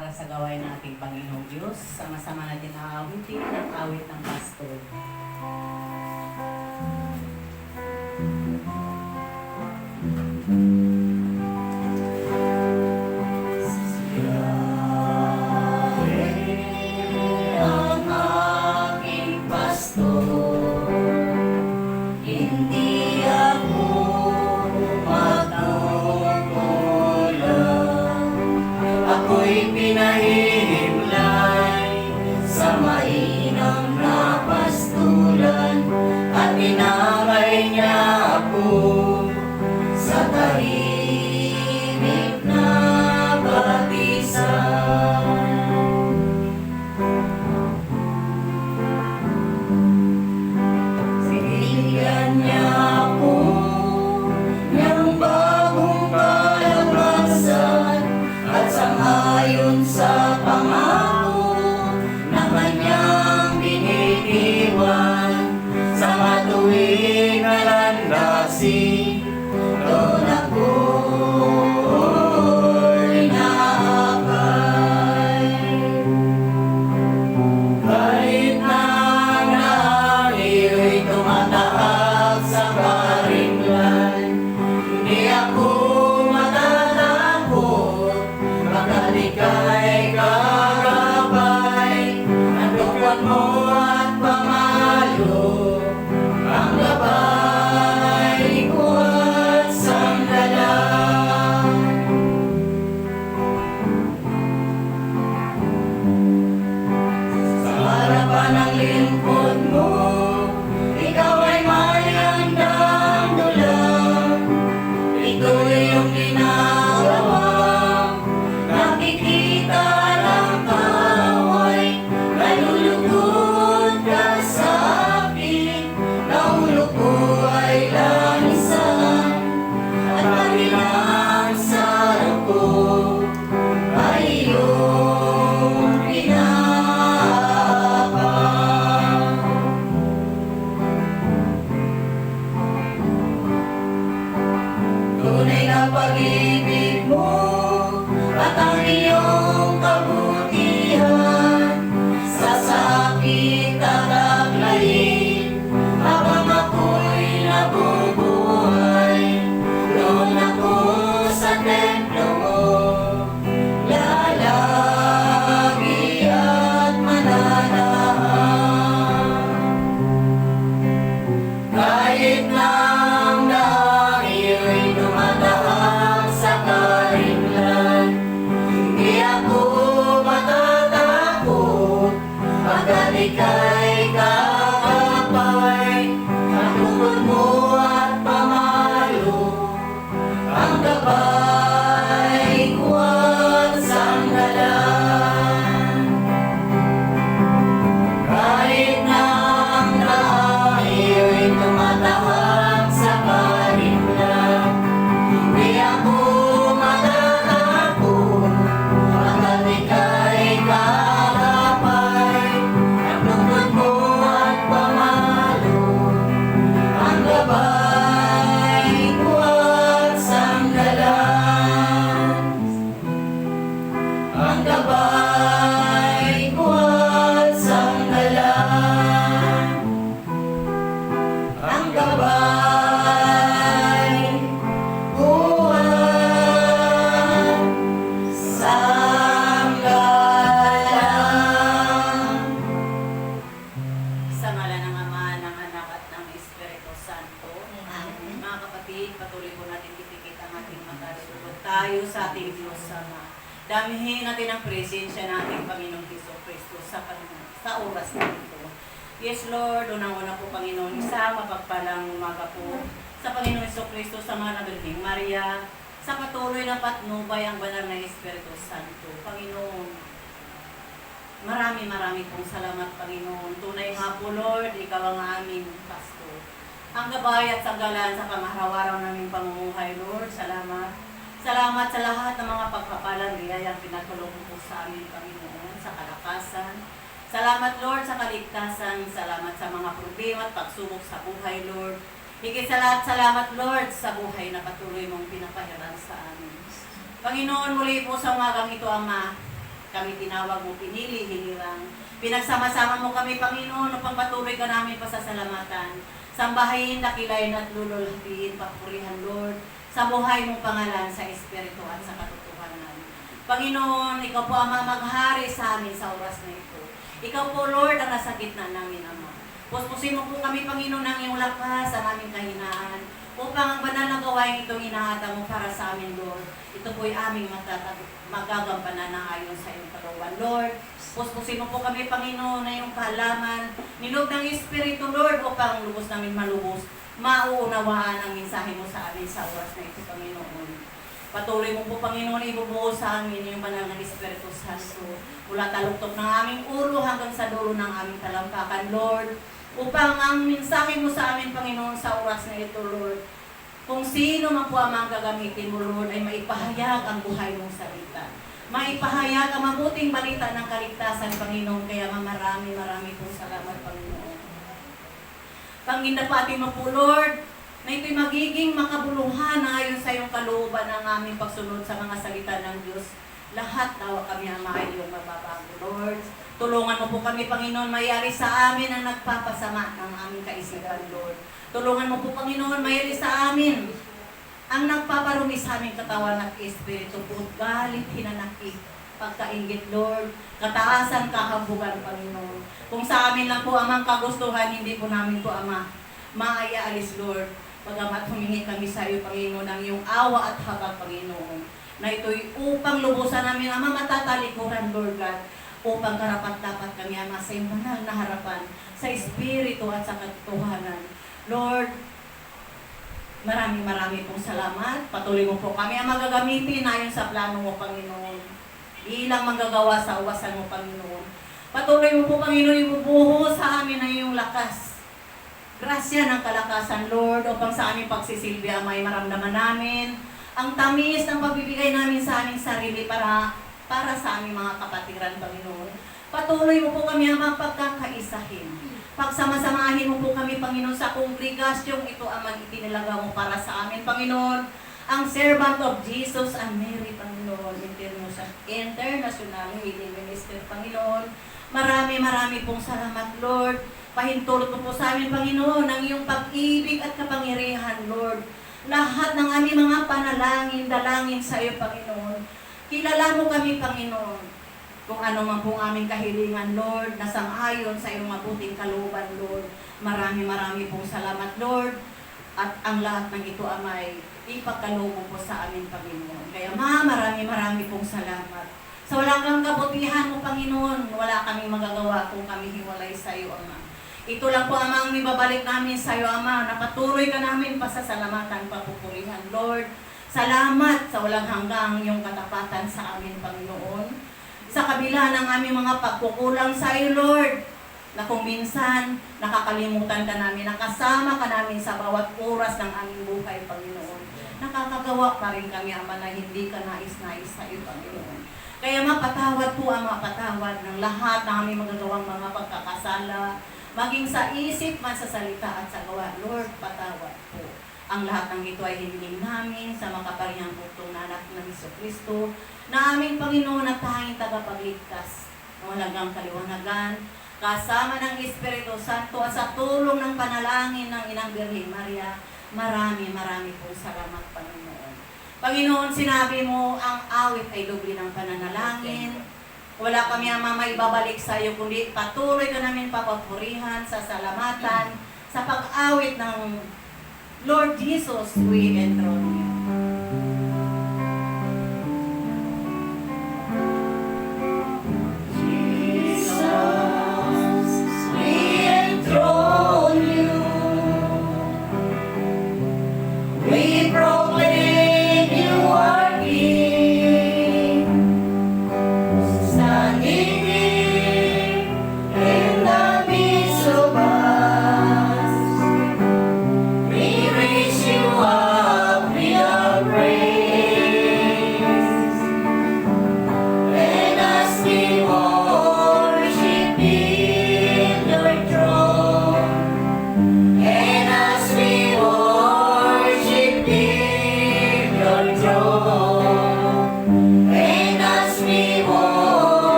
para sa gawain ng ating Panginoong Diyos. Sama-sama natin aawitin ang awit ng pastor. Damihin natin ang presensya natin, Panginoong Jesucristo, sa oras na ito. Yes, Lord, unang-una po, Panginoon, isa, mapagpalang umaga po sa Panginoong Jesucristo, sa mga Birheng Maria, sa patuloy na patnubay ang banal na Espiritu Santo. Panginoon, marami pong salamat, Panginoon. Tunay nga po, Lord, Ikaw ang aming pastor. Ang gabay at sanggalan sa kamaharaw-araw naming pamumuhay, Lord, salamat. Salamat sa lahat ng mga pagpapalang biyayang pinatulong po sa amin, Panginoon, sa kalakasan. Salamat, Lord, sa kaligtasan. Salamat sa mga problema at pagsubok sa buhay, Lord. Higit sa lahat, salamat, Lord, sa buhay na patuloy mong pinapahiran sa amin. Panginoon, muli po sa umagang ito, Ama, kami tinawag mo, pinili, hinirang. Pinagsama-sama mo kami, Panginoon, upang patuloy ka namin pasasalamatan. Sambahin, dakilain at lululhatiin, papurihan, Lord, sa buhay mong pangalan, sa Espiritu at sa katotohanan. Panginoon, Ikaw po ang maghari sa amin sa oras na ito. Ikaw po, Lord, ang nasa gitna namin, Ama. Puspusin mo po kami, Panginoon, ng iyong lakas sa aming kahinaan, upang ang banal na gawain itong inaata mo para sa amin, Lord. Ito po'y aming magagampanan na ayon sa iyong kalooban, Lord. Puspusin mo po kami, Panginoon, na iyong kaalaman, nilog ng Espiritu, Lord, upang lubos namin malubos, mauunawaan ang mensahe mo sa amin sa oras na ito, Panginoon. Patuloy mo po, Panginoon, ibubuo sa amin yung banal ng Espiritu Santo, mula taluktok ng aming ulo hanggang sa dulo ng aming talampakan, Lord, upang ang mensahe mo sa amin, Panginoon, sa oras na ito, Lord, kung sino man po ang mga gagamitin mo, Lord, ay maipahayag ang buhay mong salita. Maipahayag ang mabuting balita ng kaligtasan, Panginoon. Kaya marami pong salamat, Panginoon. Pangindapati mo po, Lord, na ito'y magiging makabuluhan na ayon sa iyong kalooban ng aming pagsunod sa mga salita ng Diyos. Lahat nawa kami ang iyong mababago, Lord. Tulungan mo po kami, Panginoon, mayari sa amin ang nagpapasama ng aming kaisipan, Lord. Tulungan mo po, Panginoon, mayari sa amin ang nagpaparumi sa aming katawan at espiritu po. Galit, hinanakit, pagkaingit, Lord. Kataasan, kahambugan, Panginoon. Kung sa amin lang po, Amang, kagustuhan, hindi po namin po, Ama, maayaalis, Lord. Pagamat humingi kami sa iyo, Panginoon, ng iyong awa at habag, Panginoon, na ito'y upang lubusan namin, Ama, matatalikuran, Lord God, upang karapat-dapat kami, Ama, sa iyong banal na harapan, sa Espiritu at sa katotohanan. Lord, marami pong salamat. Patuloy mo po kami ang magagamitin ayon sa plano mo, Panginoon. Ilang manggagawa sa uwasan mo, Panginoon. Patuloy mo po, Panginoon, ibubuho sa amin ang iyong lakas. Grasya ng kalakasan, Lord, upang sa aming pagsisilbi, Ama, ay maramdaman namin ang tamis ng pagbibigay namin sa aming sarili para sa aming mga kapatiran, Panginoon. Patuloy mo po kami ang pagkakaisahin. Pagsama-samahin mo po kami, Panginoon, sa kongregasyong ito, Amang, itinilaga mo para sa amin, Panginoon. Ang servant of Jesus and Mary, Panginoon, International Healing Minister, Panginoon. Marami pong salamat, Lord. Pahintulot mo po sa amin, Panginoon, ang iyong pag-ibig at kapangyarihan, Lord. Lahat ng aming mga panalangin, dalangin sa iyo, Panginoon. Kilala mo kami, Panginoon. Kung ano man pong aming kahilingan, Lord, na sang-ayon sa iyong mabuting kalooban, Lord. Marami pong salamat, Lord. At ang lahat ng ito, Amay, ipagkaloob po sa amin, Panginoon. Kaya marami pong salamat. Sa walang kang kabutihan mo, Panginoon, wala kaming magagawa kung kami hiwalay sa iyo, Ama. Ito lang po, Ama, ang ibabalik namin sa iyo, Ama. Napatuloy ka namin pasasalamatan, papupurihan, Lord. Salamat sa walang hanggang iyong katapatan sa amin, Panginoon. Sa kabila ng aming mga pagkukulang sa iyo, Lord, na kung minsan nakakalimutan ka namin, nakasama ka namin sa bawat oras ng aming buhay, Panginoon. Nakakagawa pa rin kami, Ama, na hindi ka nais-nais sa iyo, Panginoon. Kaya mapatawad po, Ama, patawad ng lahat ng aming magagawang mga pagkakasala, maging sa isip, man sa salita at sa gawa, Lord, patawad po. Ang lahat ng ito ay hiniling namin sa makaparihang putong na anak ng Jesucristo, na aming Panginoon at tanging tagapagligtas ng walang kaliwanagan, kasama ng Espiritu Santo at sa tulong ng panalangin ng Inang Birhen Maria. Marami pong salamat, Panginoon. Panginoon, sinabi mo, ang awit ay doble ng pananalangin. Wala kami, Ama, maibabalik sa iyo, kundi patuloy ka namin papapurihan sa salamatan, sa pag-awit ng Lord Jesus, we enthrone you. We raise you up.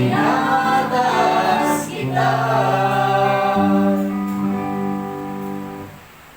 tinataas kita.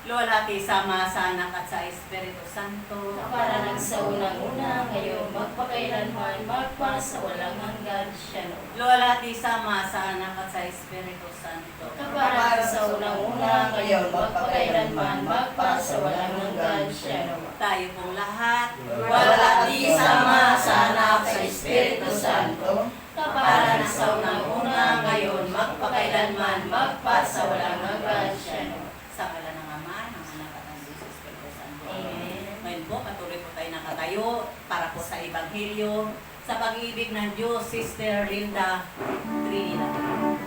Luwalhati sama sa Anak at sa Espiritu Santo. Para sa unang-una, ngayon, magpakailanman, magpasawalang hanggan. Shalom. Luwalhati sama sa Anak at sa Espiritu Santo. Para sa unang-una, ngayon, magpakailanman, magpasawalang hanggan. Shalom. Tayo pong lahat. Luwalhati sama sa Anak sa Espiritu Santo. Para sa unang-una, ngayon, magpakailanman, magpasawalang hanggan. Shalom. Sa ngalan ng Ama, ng Anak at ng Diyos Espiritu Santo. Amen. Ngayon po, patuloy po tayo nakatayo para po sa Ebanghelyo sa pag-ibig ng Diyos, Sister Linda Trinidad.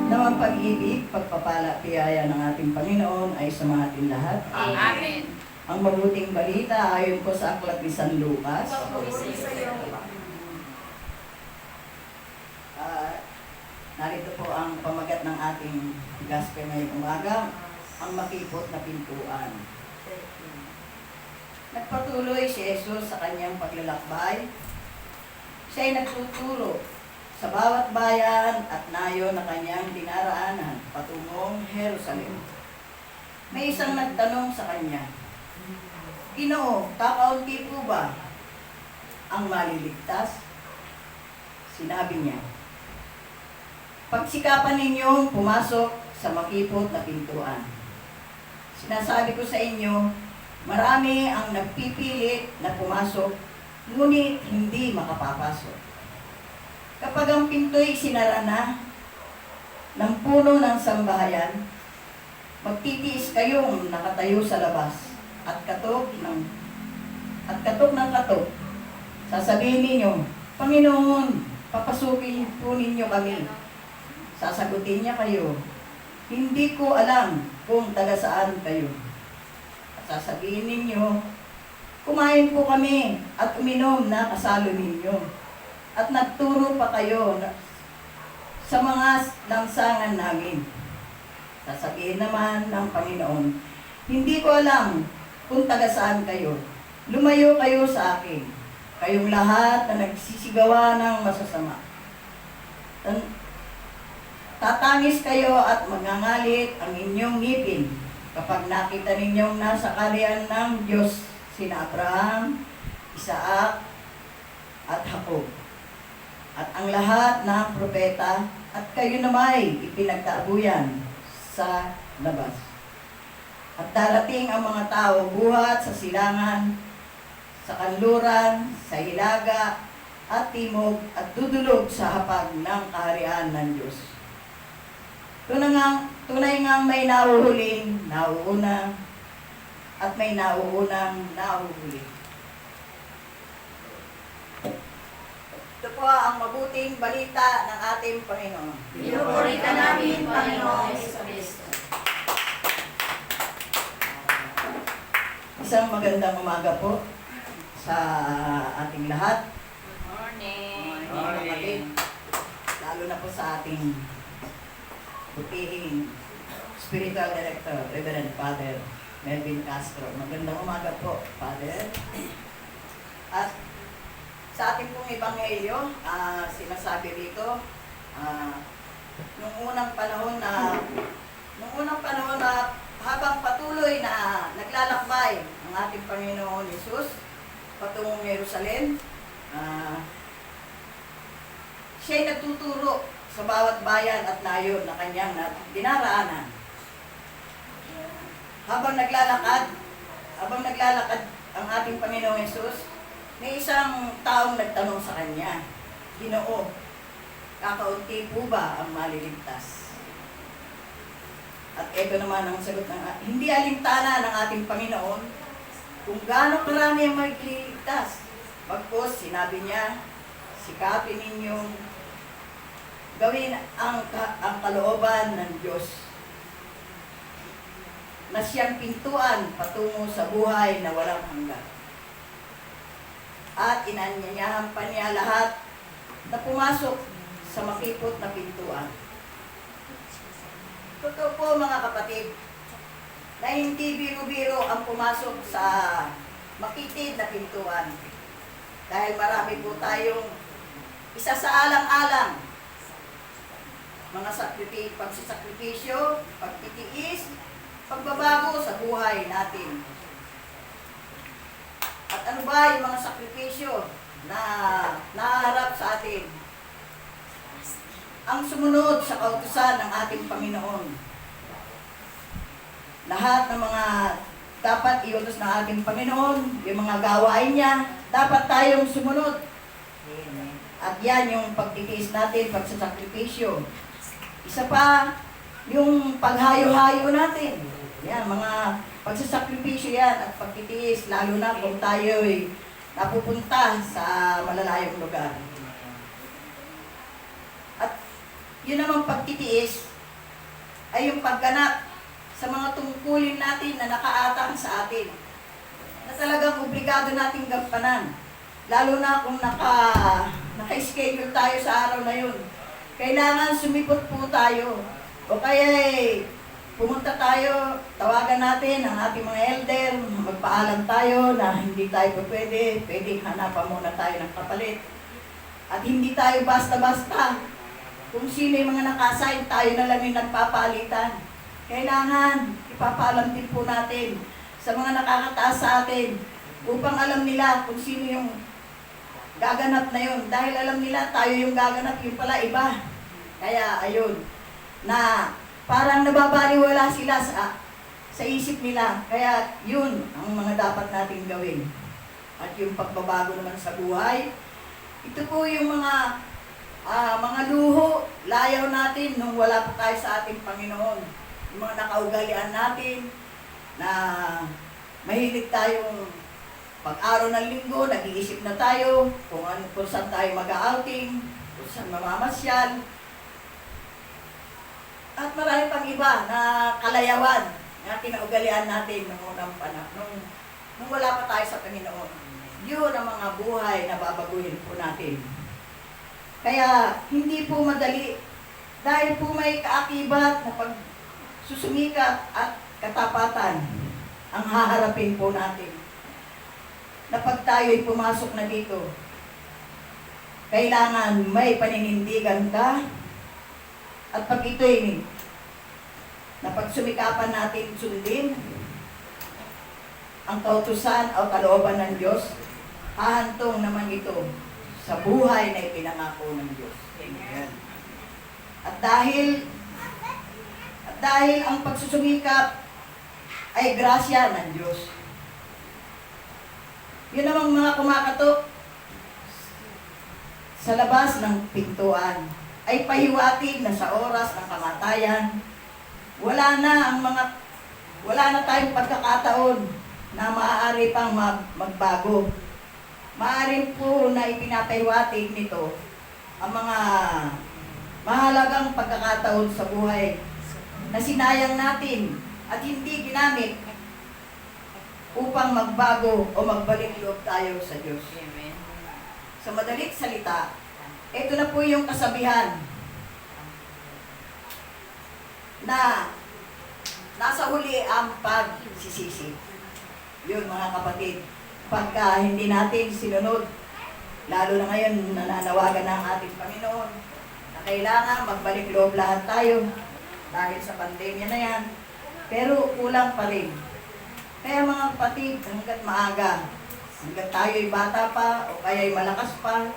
Nawang pag-ibig, pagpapala, biyaya ng ating Panginoon ay sa mga ating lahat. Amen. Ang mabuting balita ayon po sa aklat ni San Lucas. Narito po ang pamagat ng ating gospel ngayong umaga, ang makipot na pintuan. Nagpatuloy si Jesus sa kanyang paglalakbay. Siya ay nagtuturo sa bawat bayan at nayo na kanyang dinaraanan patungong Jerusalem. May isang nagtanong sa kanya, "Ginoo, kakaunti po ba ang maliligtas?" Sinabi niya, "Pagsikapan ninyong pumasok sa makipot na pintuan. Sinasabi ko sa inyo, marami ang nagpipilit na pumasok, ngunit hindi makapapasok. Kapag ang pinto'y sinara na ng puno ng sambahayan, magtitiis kayong nakatayo sa labas at katok ng katok. Sasabihin ninyo, Panginoon, papasukin po ninyo kami." Sasagutin niya kayo, "Hindi ko alam kung taga saan kayo." At sasabihin ninyo, "Kumain po kami at uminom na kasalo ninyo. At nagturo pa kayo sa mga lansangan namin." Sasabihin naman ng Panginoon, "Hindi ko alam kung taga saan kayo. Lumayo kayo sa akin, kayong lahat na nagsisigawa ng masasama. Tatangis kayo at magngangalit ang inyong ngipin kapag nakita ninyong nasa kaharian ng Diyos sina Abraham, Isaac, at Jacob, at ang lahat ng propeta, at kayo namay ipinagtaabuyan sa labas. At darating ang mga tao buhat sa silangan, sa kanluran, sa hilaga, at timog, at dudulog sa hapag ng kaharian ng Diyos. Tunay ngang may nahuhuling, nauuna, at may nauunang nahuhuli." Ito po ang mabuting balita ng ating Panginoon. Pinupuritan namin, Panginoong Jesucristo. Isang magandang umaga po sa ating lahat. Morning. Mga kapatid, lalo na po sa ating putihing spiritual director, Reverend Father Melvin Castro. Magandang umaga po, Father. At sa ating pong ebanghelyo, sinasabi dito, nung unang panahon na habang patuloy na naglalakbay ang ating Panginoon Hesus patungong Jerusalem, siya'y nagtuturo sa bawat bayan at nayon na kanyang dinaraanan. Habang naglalakad ang ating Panginoong Hesus, may isang taong nagtanong sa kanya, Ginoo, kakaunti po ba ang maliligtas? At ito naman ang sagot ng hindi alintana ng ating Panginoon kung gaano karami ang maliligtas. Bagkus, sinabi niya, sikapin ninyong gawin ang kalooban ng Diyos na siyang pintuan patungo sa buhay na walang hanggan. At inanyayahan pa niya lahat na pumasok sa makipot na pintuan. Totoo po mga kapatid, na hindi biro-biro ang pumasok sa makitid na pintuan. Dahil marami po tayong isa sa alang-alang, mga pagsisakripisyo, pagtitiis, pagbabago sa buhay natin. At ano ba yung mga sakripisyo na naharap sa atin? Ang sumunod sa kautusan ng ating Panginoon. Lahat ng mga dapat iutos ng ating Panginoon, yung mga gawain niya, dapat tayong sumunod. At yan yung pagtitiis natin, pagsasakripisyo. Isa pa, yung paghayo-hayo natin. Yan, mga pagsasakripisyo yan at pagtitiis, lalo na kung tayo'y napupunta sa malalayong lugar. At yun namang pagtitiis ay yung pagganap sa mga tungkulin natin na nakaatang sa atin. Na talagang obligado nating gampanan. Lalo na kung naka-schedule tayo sa araw na yun. Kailangan sumipot po tayo. O kaya pumunta tayo, tawagan natin ang ating mga elder, magpaalam tayo na hindi tayo pwede hanapan muna tayo ng kapalit. At hindi tayo basta-basta. Kung sino yung mga nakasign, tayo na lang yung nagpapalitan. Kailangan, ipapaalam din po natin sa mga nakakataas sa atin upang alam nila kung sino yung gaganap na yun. Dahil alam nila, tayo yung gaganap, yung pala iba. Kaya, ayun, na parang nababaliwala sila sa isip nila. Kaya, yun ang mga dapat nating gawin. At yung pagbabago naman sa buhay, ito po yung mga luho, layaw natin nung wala pa tayo sa ating Panginoon. Yung mga nakaugalian natin na mahilig tayong pag-araw ng linggo, nag-iisip na tayo kung saan tayo mag-outing, kung saan mamamasyal. At marami pang iba na kalayawan na kinaugalian natin nung unang panahon, nung wala pa tayo sa Panginoon. Yun ang mga buhay na babaguhin po natin. Kaya hindi po madali dahil po may kaakibat na pagsusumikap at katapatan ang haharapin po natin. Na pag tayo'y pumasok na dito, kailangan may paninindigan ka at pag ito'y na pagsumikapan natin sundin ang kautusan o kalooban ng Diyos, hahantong naman ito sa buhay na ipinangako ng Diyos. Amen. At dahil ang pagsusumikap ay grasya ng Diyos. Yun namang mga kumakatok sa labas ng pintuan ay pahiwatig na sa oras ng kamatayan. Wala na tayong pagkakataon na maaari pang magbago. Maaari po na ipinapahiwatig nito ang mga mahalagang pagkakataon sa buhay na sinayang natin at hindi ginamit upang magbago o magbalik loob tayo sa Diyos. Amen. Sa madalit salita, ito na po yung kasabihan na nasa huli ang pagsisisi. Yun mga kapatid, pagka hindi natin sinunod, lalo na ngayon nananawagan ng ating Panginoon na kailangan magbalik loob lahat tayo dahil sa pandemya na yan, pero kulang pa rin. Kaya mga kapatid, hanggat maaga, hanggat tayo'y bata pa o kaya'y malakas pa,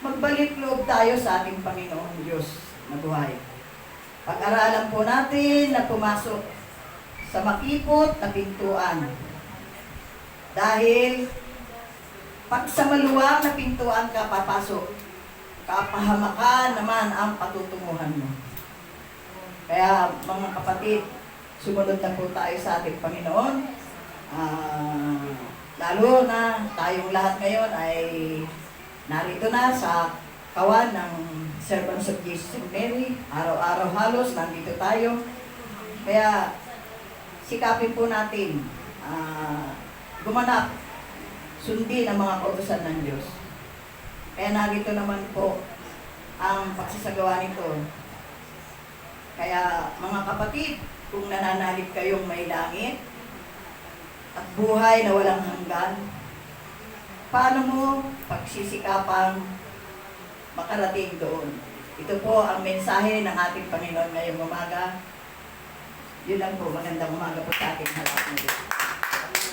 magbalik loob tayo sa ating Panginoon Diyos na buhay. Pag-aralan po natin na pumasok sa makipot na pintuan. Dahil pag sa maluwang na pintuan ka papasok, kapahamakan naman ang patutunguhan mo. Kaya mga kapatid, sumunod na po tayo sa ating Panginoon. Lalo na tayong lahat ngayon ay narito na sa kawan ng Servants of Jesus and Mary. Araw-araw halos nandito tayo. Kaya sikapin po natin gumanap, sundin ang mga kautusan ng Diyos. Kaya narito naman po ang pagsasagawa nito. Kaya mga kapatid, kung nananalig kayong may langit at buhay na walang hanggan, paano mo pagsisikapang makarating doon? Ito po ang mensahe ng ating Panginoon ngayong umaga. Yun lang po, magandang umaga po sa ating lahat.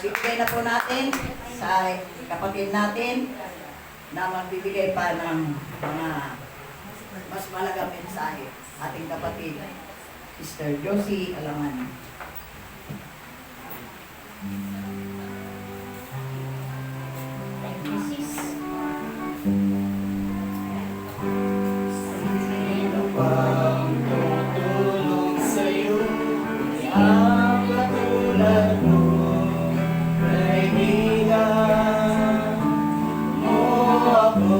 Bigay na po natin sa kapatid natin na magbibigay pa ng mga mas malagang mensahe. Ating kapatid, Sister Josie Alaman. Thank you, sis. Sino pang tutulong sa'yo? Ang katulad mo, kaibigan mo ako.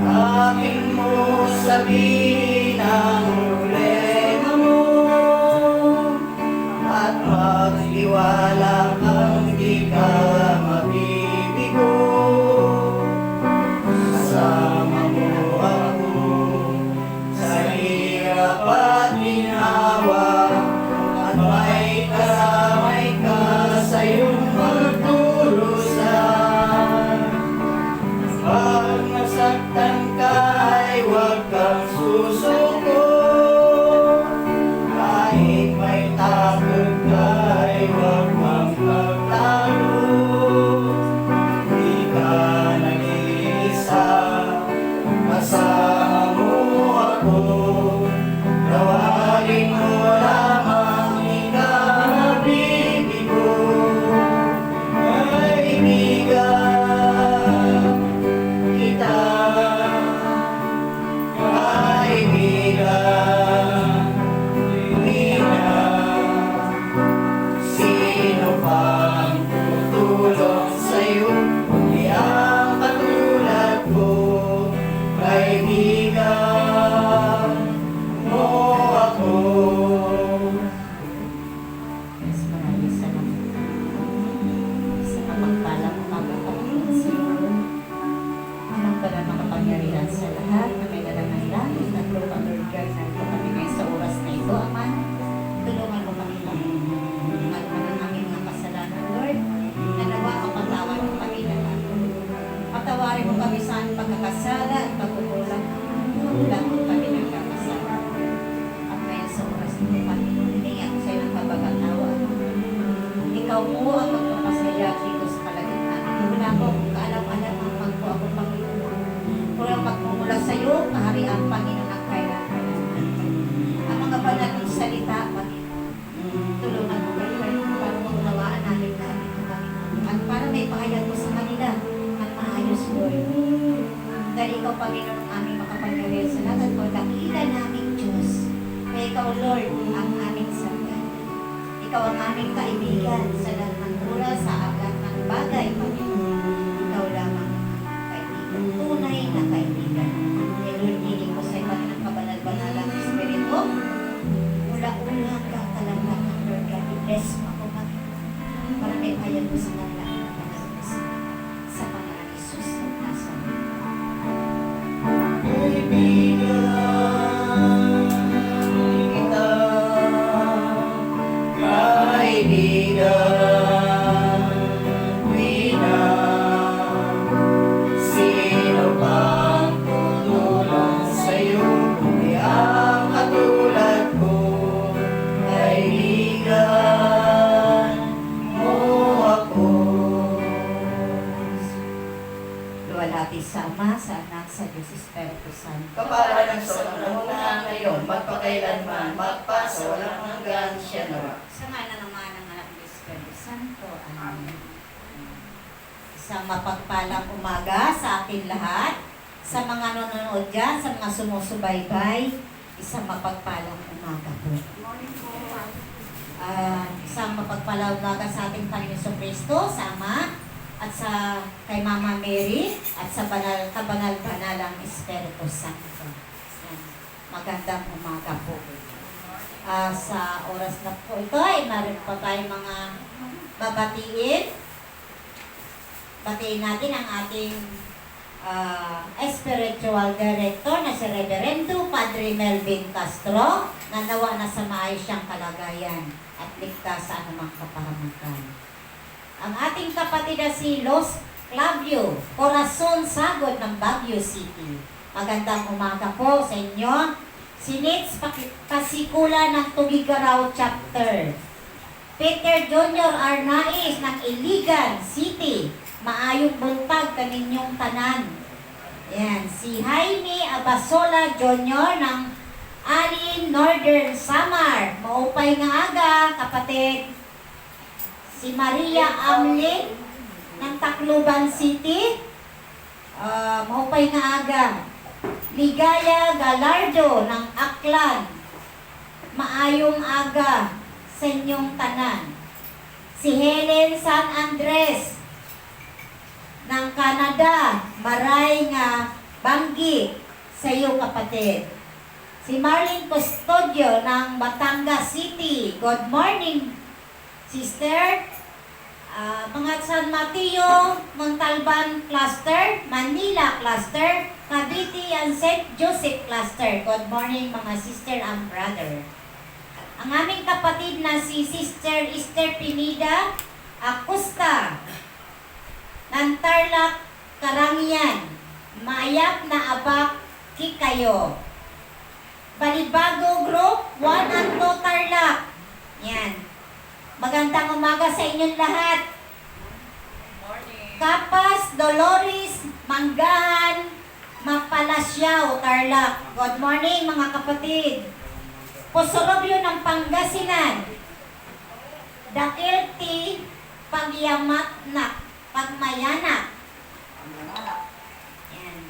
Sa akin mo sabihin ang problema mo, at magtiwala kang di ka mabibigo. Kasama mo ako sa hirap at ginawa, at may kasamay ka sa iyong magdurusan. Pag nasaktan ka ay huwag kang susuko, kahit may takot ka ay huwag kang magtago. Di ka nag-iisa, kasama mo ako. Tawagin mo lamang, di ka mabibigo. Kaibigan kita, kaibigan, hindi na sino pang tutulong sa'yo, kundi ang katulad ko. Kaibigan mo ako. Mas maraming salamat. Sa kapagpalang magkakapit sa iyo. Alam ka na makapangyarihan sa lahat na may dalangan langit at lupa, Lord God, narito kami ngayon sa oras na ito, Ama. Tulungan mo kami, Lord. At ang aming mga kasalanan, Lord, na nawa kapatawad mo kami lahat. Patawarin mo kami sa aming pagkakasala at pagkukulang. Lahat kami nagkakasala. At ngayon sa oras na ito, Panginoon, hiningi ako sa iyo ng kabagatawa. Ikaw po ang magpapasaya dito sa kalagitnaan. Wala ko kung kaalam-alam ang magpo ako, Panginoon. Walang pagmumula sa iyo, kaharian, Panginoon, ang kailangan. Ang mga banal ng salita, Panginoon, tulungan mo kayo para maunawaan natin lahat ito, Panginoon. At para may pahayag mo sa kanila at maayos, Lord. Dahil ikaw, Panginoon, ang aming makapangyarihan sa lahat at kung dakila naming Diyos. Kaya ikaw, Lord, ang aming sarili. Ikaw ang aming kaibigan sa lahat ng oras, sa lahat ng bagay, Panginoon. Ikaw lamang ang kaibigan. Tunay na kaibigan. Kaya Lord, hiling ko sa iyo ng kabanal-banalang Espiritu. Mula-una hanggang kalangatan, Lord God. I-bless mo ako, Panginoon. Para may payag mo sa lahat ng panalis. Sa pangalan ni Jesus ng Nazareth. Kaibigan kita, kaibigan, di na sino pang tutulong sa'yo, kundi ang katulad ko. Kaibigan mo ako. Luwalhati sa Ama, sa Anak, sa Diyos Espiritu Santo. Kapara ng sa una ngayon, magpakailanman, magpasa, walang hanggan, siya nawa. Sa ngala ng Ama, ng Anak, ng Espiritu Santo. Amen. Isang mapagpalang umaga sa atin lahat. Sa mga nanonood dyan, sa mga sumusubaybay, isang mapagpalang umaga po. Isang mapagpalang umaga sa ating Panginoon Kristo, sa Ama, at sa kay Mama Mary, at sa kabanal-banalang Espiritu Santo. Yan. Magandang umaga po. Sa oras na po ito ay meron pa tayong mga babatiin. Batiin natin ang ating spiritual director na si Reverendo Padre Melvin Castro, na nawa na sa maayos siyang kalagayan at ligtas sa anumang kapahamakan. Ang ating kapatid na si Los Clavio Corazon Sagod ng Baguio City. Magandang umaga po sa inyo. Sinits Pasikula ng Tugigaraw Chapter. Peter Jr. Arnaiz ng Iligan City. Maayong buntag kaninyong tanan. Yan. Si Jaime Abasola Jr. ng Alin Northern Samar. Maupay nga aga, kapatid. Si Maria Amlin ng Tacloban City. Maupay nga aga. Ligaya Galardo ng Aklan. Maayong aga sa inyong tanan. Si Helen San Andres ng Canada. Maray nga banggi sa iyo, kapatid. Si Marlene Custodio ng Batangas City. Good morning, sister. Mga San Mateo, Montalban Cluster, Manila Cluster, Cavite and St. Joseph Cluster. Good morning, mga sister and brother. Ang aming kapatid na si Sister Esther Pinida Acosta ng Tarlac, Karangian. Maayap na abak kikayo. Balibago Group 1 and 2 Tarlac. Yan. Magandang umaga sa inyong lahat. Kapas, Dolores, Manggahan, Mapalasyaw, Tarlac. Good morning, mga kapatid. Posorobyo ng Pangasinan. Dakilti, Pagyamatnak, Pagmayanak. Yan.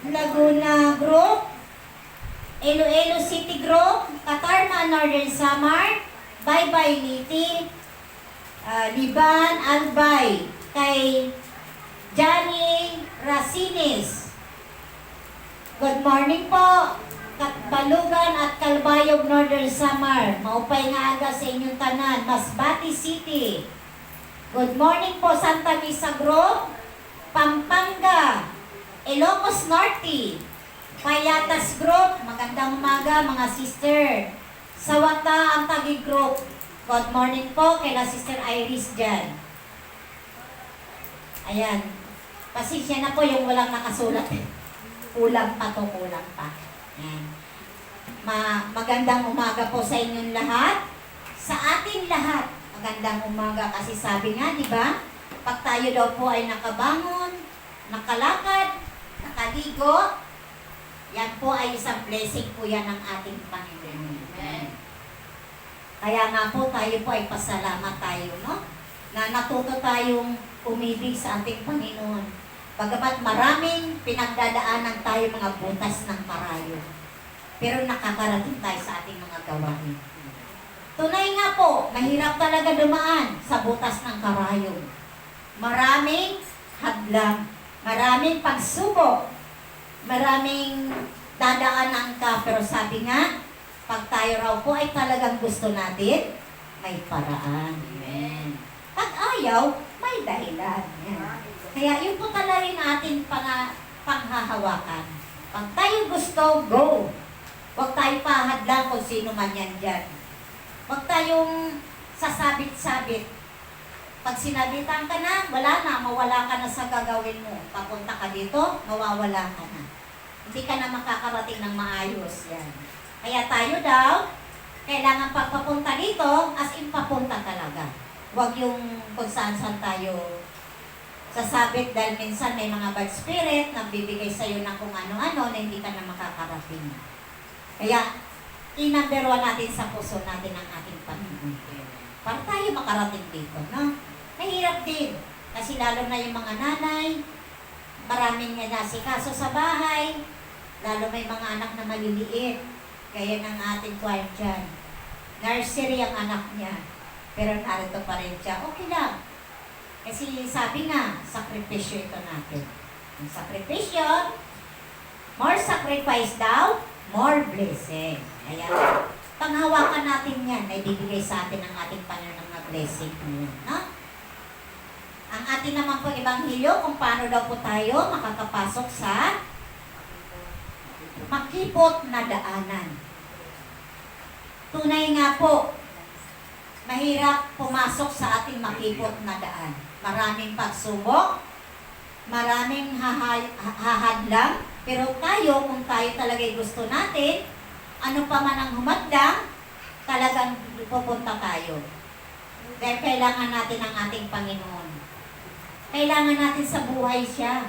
Laguna Group, Iloilo City Group, Katarma Northern Samar, Baybay Liti, Liban Albay, kay Johnny Racines. Good morning po, Balugan at Calbayog Northern Samar. Maupay nga aga sa inyong tanan, Masbate City. Good morning po, Santa Misa Group, Pampanga, Ilocos Norte, Payatas Group. Magandang umaga, mga sister. Sawata ang Taguig Group. Good morning po kay la Sister Iris dyan. Ayan. Pasensya na po yung walang nakasulat. Kulang pa to, kulang pa. Ayan. Magandang umaga po sa inyong lahat. Sa ating lahat, magandang umaga kasi sabi nga, di ba? Pag tayo daw po ay nakabangon, nakalakad, nakaligo, yan po ay isang blessing po yan ng ating Panginoon. Amen. Kaya nga po tayo po ay pasalamat tayo, no? Na natuto tayong umibig sa ating Panginoon. Bagamat maraming pinagdadaanan tayo mga butas ng karayo. Pero nakakarating tayo sa ating mga gawain. Tunay nga po, mahirap talaga dumaan sa butas ng karayo. Maraming hadlang, maraming pagsubok, maraming dadaanan ka. Pero sabi nga, pag tayo raw po ay talagang gusto natin, may paraan. Amen. Pag ayaw, may dahilan. Yan. Kaya yun po talaga rin ating panghahawakan. Pag tayo gusto, go. Huwag tayo pahadlang kung sino man yan dyan. Huwag tayong sasabit-sabit. Pag sinabitan ka na, wala na, mawala ka na sa gagawin mo. Papunta ka dito, mawawala ka na. Hindi ka na makakarating ng maayos. Yan. Kaya tayo daw, kailangan pagpapunta dito, as in papunta talaga. Huwag yung kung saan-saan tayo sasabit dahil minsan may mga bad spirit na bibigay sa'yo ng kung ano-ano na hindi ka na makakarating. Kaya, i-number 1 natin sa puso natin ang ating Panginoon. Para tayo makarating dito, no? Mahirap din. Kasi lalo na yung mga nanay, maraming nasikaso sa bahay, lalo may mga anak na maliliit. Kaya ng ating kwan dyan. Nursery ang anak niya. Pero narito pa rin siya. Okay lang. Kasi sabi nga, sakripisyo ito natin. Ang sakripisyo, more sacrifice daw, more blessing. Kaya, panghawakan natin yan, ay bibigay sa atin ng ating Panginoon na blessing. No? Ang ating naman po Ebanghelyo, kung paano daw po tayo makakapasok sa makipot na daanan. Tunay nga po, mahirap pumasok sa ating makipot na daan. Maraming pagsubok, maraming hahadlang, pero tayo, kung tayo talaga'y gusto natin, ano pa man ang humadlang, talagang pupunta tayo. Dahil kailangan natin ang ating Panginoon. Kailangan natin sa buhay siya.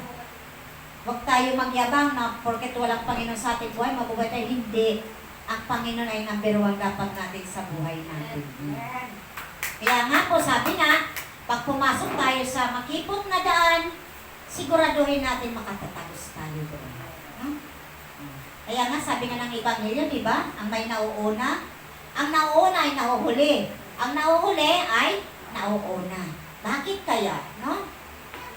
Huwag tayo magyabang na porket walang Panginoon sa ating buhay, mabubuhay tayo. Hindi. Ang Panginoon ay number 1 dapat natin sa buhay natin. Kaya nga po, sabi nga, pag pumasok tayo sa makipot na daan, siguraduhin natin makatatagos tayo doon. Kaya nga, sabi nga ng Ebanghelyo, di ba? Ang may nauuna, ang nauuna ay nauhuli. Ang nauhuli ay nauuna. Bakit kaya? No?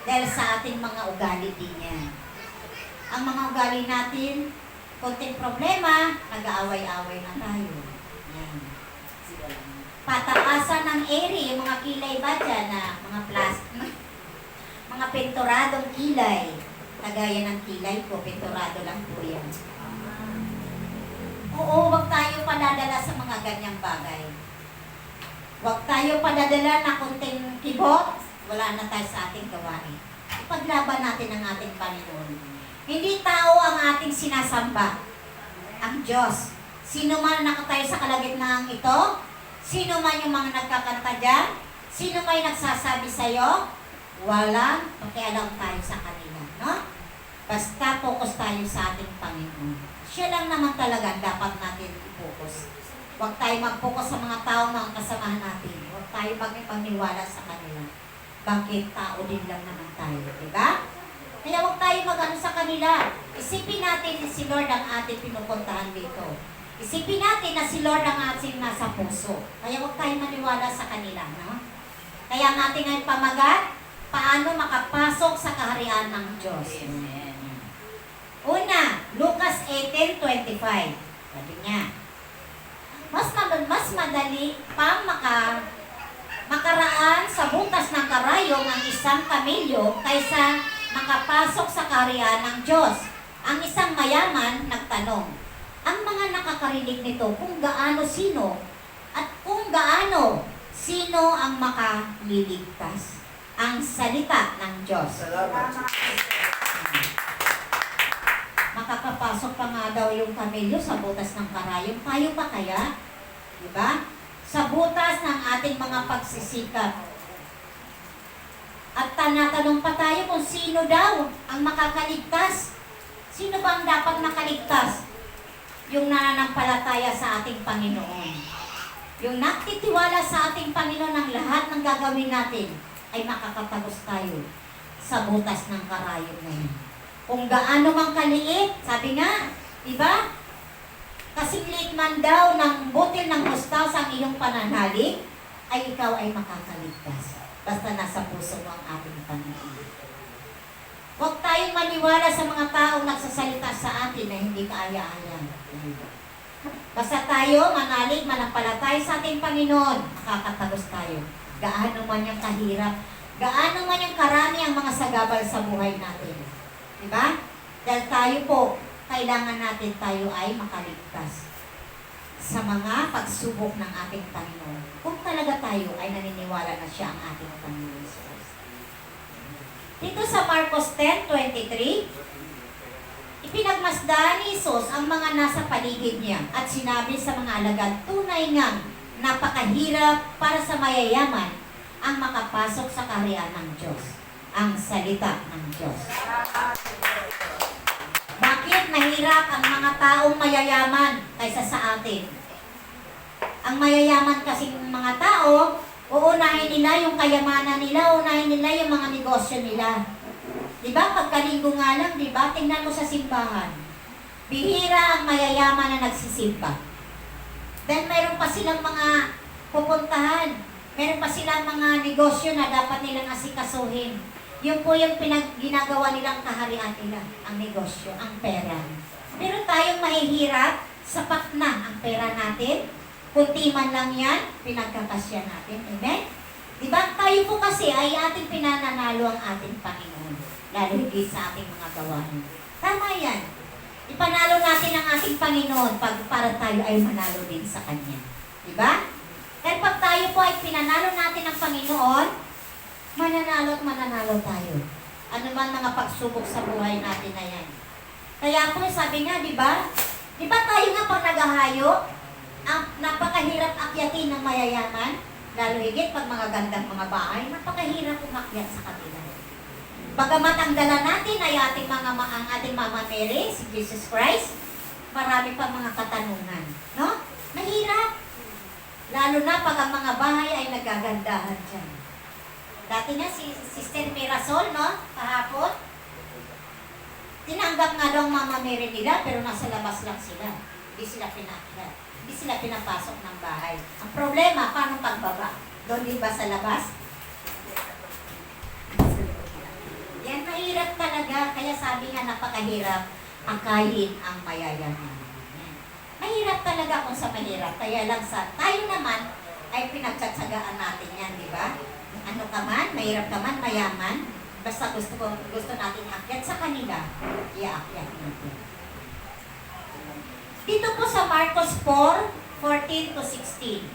Dahil sa ating mga ugali din yan. Ang mga ugali natin, konting problema, nag-aaway-away na tayo. Yan. Pataasan ng eri, yung mga kilay ba dyan na mga plastic, mga pinturadong kilay. Kagaya ng kilay ko, pinturado lang po yan. Oo, wag tayo padadala sa mga ganyang bagay. Huwag tayo padadala na konting kibot, wala na tayo sa ating gawain. Ipaglaban natin ang ating Panginoon. Hindi tao ang ating sinasamba, ang Diyos. Sino man nakatayo sa kalagitnaan ito, sino man yung mga nagkakanta dyan, sino may nagsasabi sa'yo, walang pakialam tayo sa kanila. No? Basta focus tayo sa ating Panginoon. Siya lang naman talaga dapat natin i-focus. Huwag tayo mag-focus sa mga taong mga kasamahan natin. Huwag tayo magpaniwala sa kanila. Bakit tao din lang naman tayo, di ba? Kaya huwag tayo mag-ano sa kanila. Isipin natin na si Lord ang ating pinupuntahan dito. Isipin natin na si Lord ang ating nasa puso. Kaya huwag tayo maniwala sa kanila. No? Kaya ang ating ngayon pamagat, paano makapasok sa kaharian ng Diyos. Amen. Una, Lucas 18:25. Sabi niya, mas madali pang makaraan sa butas ng karayong ang isang kamilyo kaysa makapasok sa kaharian ng Diyos. Ang isang mayaman nagtanong, ang mga nakakarinig nito kung gaano sino at kung gaano sino ang makaliligtas. Ang salita ng Diyos. Salamat. Makakapasok pa nga daw yung kamilyo sa butas ng karayong. Tayo pa kaya? Diba? Sa butas ng ating mga pagsisikap. At tanatanong pa tayo kung sino daw ang makakaligtas. Sino ba ang dapat makaligtas? Yung nananampalataya sa ating Panginoon. Yung nagtitiwala sa ating Panginoon ng lahat ng gagawin natin ay makakatagos tayo sa butas ng karayom na yan. Kung gaano mang kaliit, sabi nga, diba? Kasing liit man daw ng butil ng mustas ang iyong pananalig, ay ikaw ay makakaligtas. Basta nasa puso mo ang ating Panginoon. Huwag tayong maniwala sa mga taong nagsasalita sa atin na hindi kaaya-aya. Basta tayo manalig, manampalataya sa ating Panginoon, makakatagos tayo. Gaano man yung kahirap, gaano man yung karami ang mga sagabal sa buhay natin. Diba? Dahil tayo po, kailangan natin tayo ay makaligtas sa mga pagsubok ng ating Panginoon. Kung talaga tayo ay naniniwala na siya ang ating Panginoon. Dito sa Marcos 10:23, ipinagmasdan ni Jesus ang mga nasa paligid niya at sinabi sa mga alagad, tunay ngang napakahirap para sa mayayaman ang makapasok sa kaharian ng Diyos. Ang salita ng Diyos. Bakit mahirap ang mga taong mayayaman kaysa sa atin? Ang mayayaman kasing mga tao, Uunahin nila yung kayamanan nila, uunahin nila yung mga negosyo nila. Di ba? Pagkalinggo nga lang, di ba? Tingnan mo sa simbahan. Bihira ang mayayaman na nagsisimba. Then mayroon pa silang mga pupuntahan. Meron pa silang mga negosyo na dapat nilang asikasuhin. Yun po yung ginagawa nilang kaharian nila, ang negosyo, ang pera. Pero tayong mahihirap, sapat na ang pera natin. Kunti man lang yan, pinagkakasya natin. Amen? Diba? Tayo po kasi ay ating pinananalo ang ating Panginoon. Lalo higit sa ating mga gawain. Tama yan. Ipanalo natin ang ating Panginoon para tayo ay manalo din sa Kanya. Diba? Kaya pag tayo po ay pinanalo natin ang Panginoon, mananalo at mananalo tayo. Ano man mga pagsubok sa buhay natin na yan. Kaya po, sabi nga, di ba? Di ba tayo nga pag naghahayo, ang napakahirap akyatin ng mayayaman, lalo higit pag mga gandang mga bahay, napakahirap umakyat sa kanila. Bagamat ang dala natin ay ang ating Mama Mary, si Jesus Christ, marami pa mga katanungan. No? Mahirap. Lalo na pag ang mga bahay ay nagagandahan dyan. Dati nga si Sister Mirasol, no? Kahapon, tinanggap nga daw ang Mama Mary nila, pero nasa labas lang sila. Hindi sila pinakyat. Hindi sila pinapasok ng bahay. Ang problema, paano pagbaba? Doon din ba sa labas? Yan, mahirap talaga. Kaya sabi nga, napakahirap akayin ang mayayaman. Yan. Mahirap talaga kung sa mahirap. Kaya lang tayo naman ay pinagtsatsagaan natin yan, di ba? Ano ka man, mahirap ka man, mayaman, basta gusto natin akyat sa kanila, i-akyat natin. Dito po sa Marcos 4:14 to 16.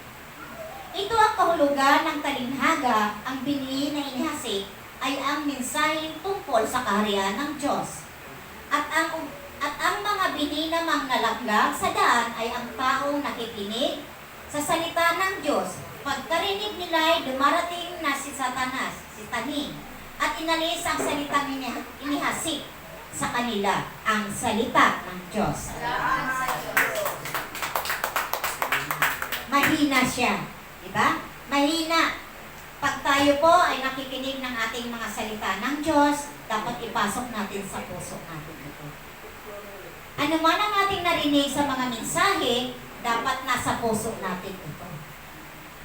Ito ang kahulugan ng talinhaga, ang binhi na inihasik ay ang mensahe tungkol sa kaharian ng Diyos. At ang mga binhi namang nalaglag sa daan ay ang taong nakikinig sa salita ng Diyos. Pagkarinig nila ay dumarating na si Satanas, si Taning, at inalis ang salitang inihasik sa kanila, ang salita ng Diyos. Mahina siya, di ba? Mahina. Pag tayo po ay nakikinig ng ating mga salita ng Diyos, dapat ipasok natin sa puso natin ito. Ano man ang ating narinig sa mga mensahe, dapat nasa puso natin ito.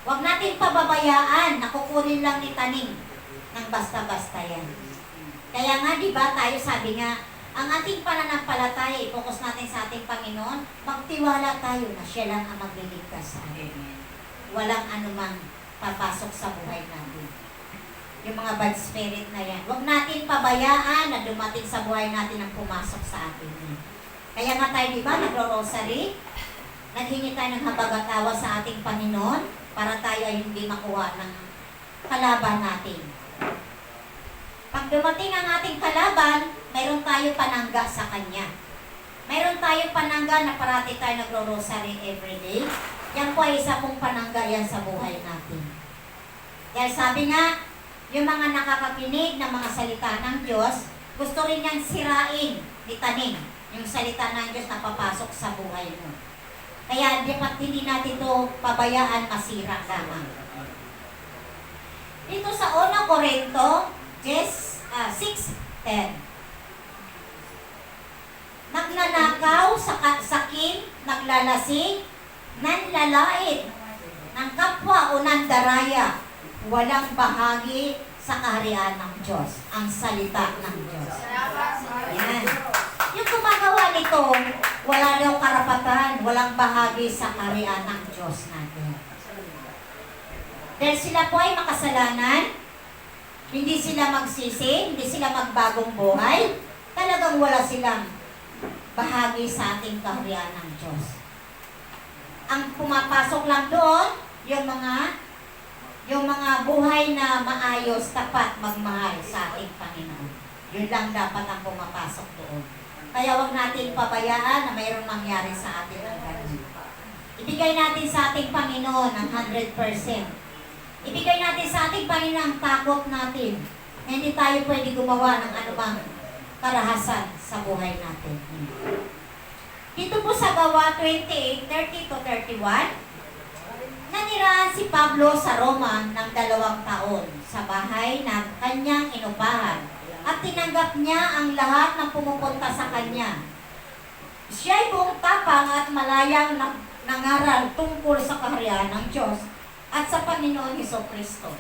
Huwag natin pababayaan na kukunin lang ni Taning ng basta-basta yan. Kaya nga, di ba, tayo sabi nga, ang ating pananampalataya, i-focus natin sa ating Panginoon, magtiwala tayo na siya lang ang magliligtas sa atin. Walang anumang papasok sa buhay natin. Yung mga bad spirit na yan. Huwag natin pabayaan na dumating sa buhay natin ang pumasok sa atin. Kaya nga tayo, di ba, nagro-rosary, naghingi tayo ng habag-atawa sa ating Panginoon, para tayo ay hindi makuha ng kalaban natin. Pag dumating ang ating kalaban, mayroon tayo panangga sa Kanya. Mayroon tayong panangga na parati tayo nagro-rosary everyday. Yan po ay isa pong panangga yan sa buhay natin. Dahil sabi nga, yung mga nakakakinig ng mga salita ng Diyos, gusto rin niyang sirain ni Taning yung salita ng Diyos na papasok sa buhay mo. Kaya dapat hindi natin ito pabayaan masira lamang. Dito sa 1 Corinto 6:10. Nagnanakaw, sakim, naglalasing, nanlalait, ng kapwa o nandaraya, walang bahagi sa kaharian ng Diyos, ang salita ng Diyos. Yan. Yung gumagawa nito, wala daw karapatan, walang bahagi sa kaharian ng Diyos natin. Dahil sila po ay makasalanan, hindi sila magsisi, hindi sila magbagong buhay, talagang wala silang bahagi sa ating kaharian ng Diyos. Ang pumapasok lang doon, yung mga buhay na maayos, tapat, magmahal sa ating Panginoon. Yun lang dapat ang pumapasok doon. Kaya wag natin pabayaan na mayroong mangyari sa atin ang ganun. Ibigay natin sa ating Panginoon ang 100%. Ibigay natin sa ating Panginoon ang takot natin. Na hindi tayo pwede gumawa ng anumang karahasan sa buhay natin. Dito po sa Gawa 28:30 to 31, Nanirahan si Pablo sa Roma ng 2 taon sa bahay ng kanyang inupahan at tinanggap niya ang lahat ng pumupunta sa kanya. Siya'y buong tapang at malayang nangaral tungkol sa kaharian ng Diyos at sa Panginoon Hesukristo.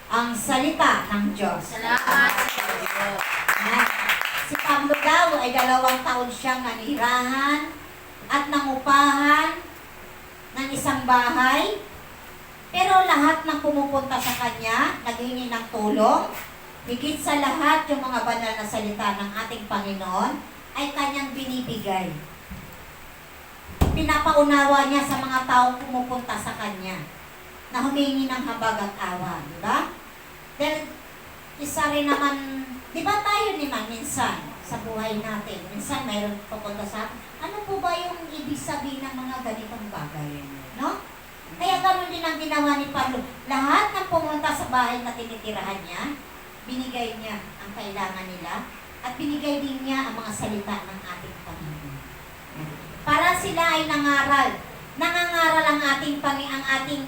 Ang salita ng Diyos. Salamat. Si Pablo daw ay 2 taon siyang nanirahan at nangupahan ng isang bahay. Pero lahat ng pumupunta sa kanya, naghingi ng tulong, higit sa lahat yung mga banal na salita ng ating Panginoon, ay kanyang binibigay. Pinapaunawa niya sa mga taong pumupunta sa kanya na humingi ng habag at awa, di ba? Dahil isa rin naman, di ba tayo naman minsan sa buhay natin, minsan mayroon pupunta sa atin, ano po ba yung ibig sabihin ng mga ganitong bagay? No? Kaya gano'n din ang ginawa ni Pablo. Lahat ng pumunta sa bahay na tinitirahan niya, binigay niya ang kailangan nila at binigay din niya ang mga salita ng ating Panginoon. Para sila ay nangaral. Nangangaral ang ating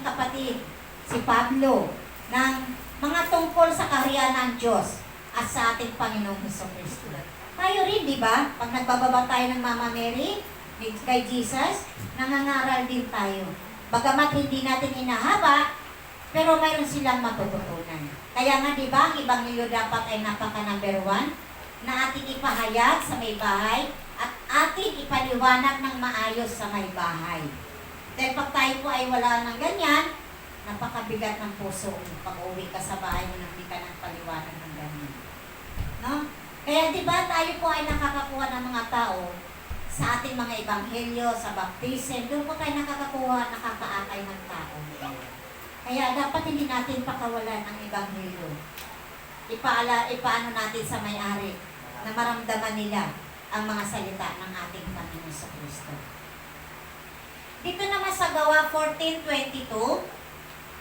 kapatid, si Pablo, ng mga tungkol sa kaharian ng Diyos at sa ating Panginoong Hesukristo. Tayo rin, di ba? Pag nagbababa tayo ng Mama Mary, kay Jesus, nangangaral din tayo. Bagamat hindi natin inahaba, pero mayroon silang matututunan. Kaya nga, di ba, ang Ebanghelyo dapat ay napaka-number 1 na ating ipahayag sa may bahay at ating ipaliwanag ng maayos sa may bahay. Dahil pag tayo po ay wala ng ganyan, napakabigat ng puso. Pag-uwi ka sa bahay mo, hindi ka ng paliwanag ng ganyan. No? Kaya di ba tayo po ay nakakakuha ng mga tao sa ating mga ebanghelyo, sa baptism, doon po tayo nakakakuha, nakakaakay ng tao. Kaya dapat hindi natin pakawalan ang ebanghelyo. Ipaano natin sa may-ari na maramdaman nila ang mga salita ng ating Panginoon sa Kristo. Dito naman sa Gawa 14:22,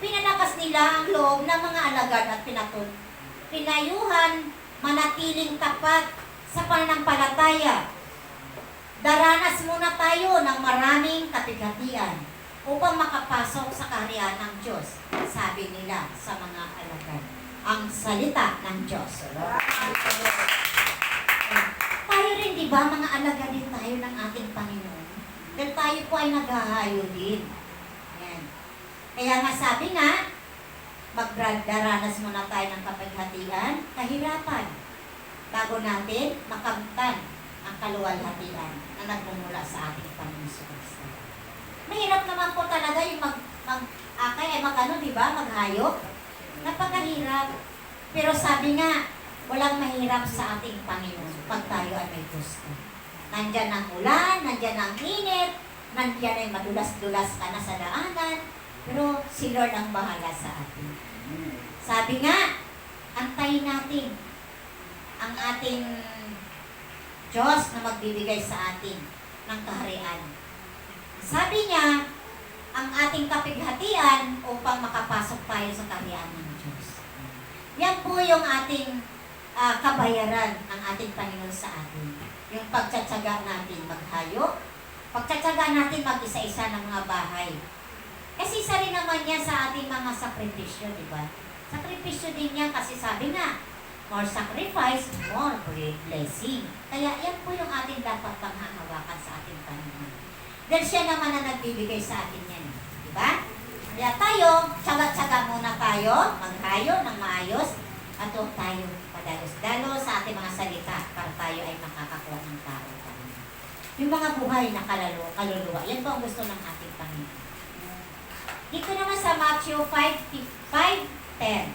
pinalakas nila ang loob ng mga alagad at pinayuhan manatiling tapat sa pananampalataya. Daranas muna tayo ng maraming kapighatian upang makapasok sa kaharian ng Diyos, sabi nila sa mga alagad. Ang salita ng Diyos. Tayo rin, di ba, mga alagad din tayo ng ating Panginoon? Dahil tayo po ay naghahayo din. Yan. Kaya nga sabi nga, magdaranas muna tayo ng kapighatian, kahirapan, bago natin makamtan ang kaluwalhatian na nagmumula sa ating Panginoon sa Kristo. Mahirap naman po talaga yung di ba, maghayop. Napakahirap. Pero sabi nga, walang mahirap sa ating Panginoon pag tayo ay may gusto. Nandyan ang ulan, nandyan ang init, nandyan ay madulas-dulas ka na sa daanan, pero si Lord ang bahala sa atin. Sabi nga, antayin natin ang ating Diyos na magbibigay sa atin ng kaharian. Sabi niya, ang ating kapighatian upang makapasok tayo sa kaharian ng Diyos. Yan po yung ating kabayaran ng ating Panginoon sa atin. Yung pagtsatsaga natin maghayo, pagtsatsaga natin mag-isa-isa ng mga bahay. Kasi isa rin naman yan sa ating mga sakripisyo, di ba? Sakripisyo din yan kasi sabi nga, more sacrifice, more blessing. Kaya yan po yung ating dapat panghahawakan sa ating Panginoon. Dahil siya naman na nagbibigay sa atin yan. Di ba? Kaya tayo, tsaga-tsaga muna tayo, maghayo ng maayos, at huwag tayo padalos-dalos sa ating mga salita para tayo ay makakakuha ng tao. Yung mga buhay na kaluluwa, yan po ang gusto ng ating Panginoon. Dito naman sa Matthew 5:10,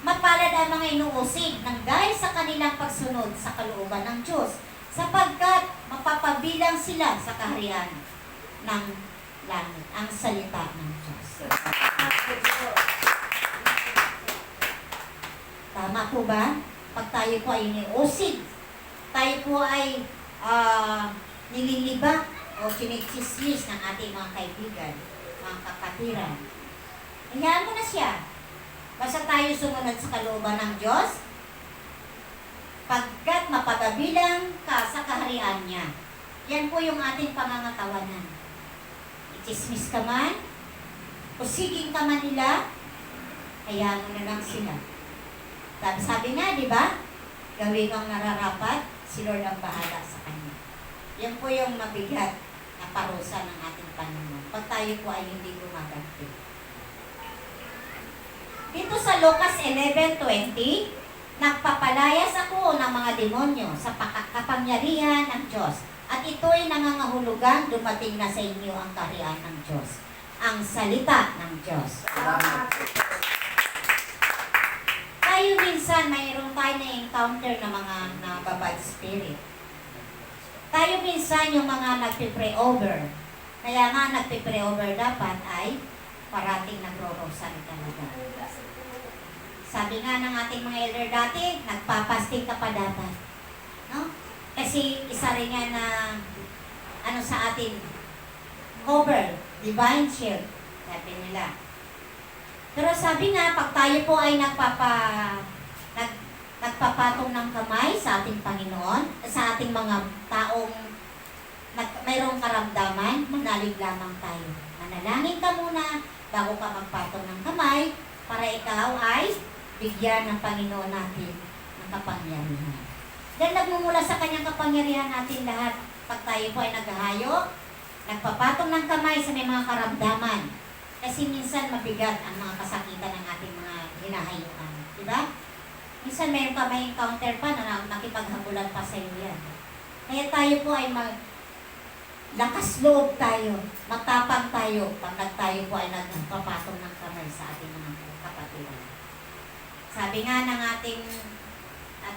mapalad ang mga inuusig ng dahil sa kanilang pagsunod sa kalooban ng Diyos, sapagkat mapapabilang sila sa kaharian ng langit, ang salita ng Diyos. Tama po ba? Pag tayo po ay iniusig, tayo po ay nililiba o chinichismis ng ating mga kaibigan, mga kapatiran. Hayaan mo na siya. Basta tayo sumunod sa kalooban ng Diyos, pagkat mapatabilang ka sa kaharian niya. Yan po yung ating pangangatawanan. Ichismis ka man, Kusigin ka man nila, hayaan mo na lang sila. Sabi nga, di ba? Gawin ang nararapat, si Lord ang bahala sa kanya. Yan po yung mabigat na parusa ng ating Panginoon. Pag tayo po ay hindi gumaganti. Dito sa Lucas 11:20, nagpapalayas ako ng mga demonyo sa kapangyarihan ng Diyos. At ito'y nangangahulugan, dumating na sa inyo ang kaharian ng Diyos. Ang salita ng Diyos. Tayo minsan, mayroon tayo na-encounter na mga nababad spirit. Tayo minsan yung mga nagpipray over. Kaya nga nagpipray over dapat ay parating nagro-rosary talaga. Sabi nga ng ating mga elder dati, nagpapasting ka pa dapat. No? Kasi isa rin nga na sa atin, cover, divine shield, sabi nila. Pero sabi nga, pag tayo po ay nagpapatong ng kamay sa ating Panginoon, sa ating mga taong mayroong karamdaman, manalig lamang tayo. Manalangin ka muna bago ka magpatong ng kamay para ikaw ay bigyan ng Panginoon natin ng kapangyarihan. Dahil nagmumula sa kanyang kapangyarihan natin lahat. Pag tayo po ay naghahayo, nagpapatong ng kamay sa may mga karamdaman. Kasi minsan mabigat ang mga kasakitan ng ating mga hinahayuan. Diba? Minsan mayroon ka may encounter pa na nakipaghabulan pa sa iyo yan. Kaya tayo po ay lakas loob tayo, matapang tayo pag tayo po ay nagpapatong ng kamay sa ating mga kapatid. Sabi nga ng ating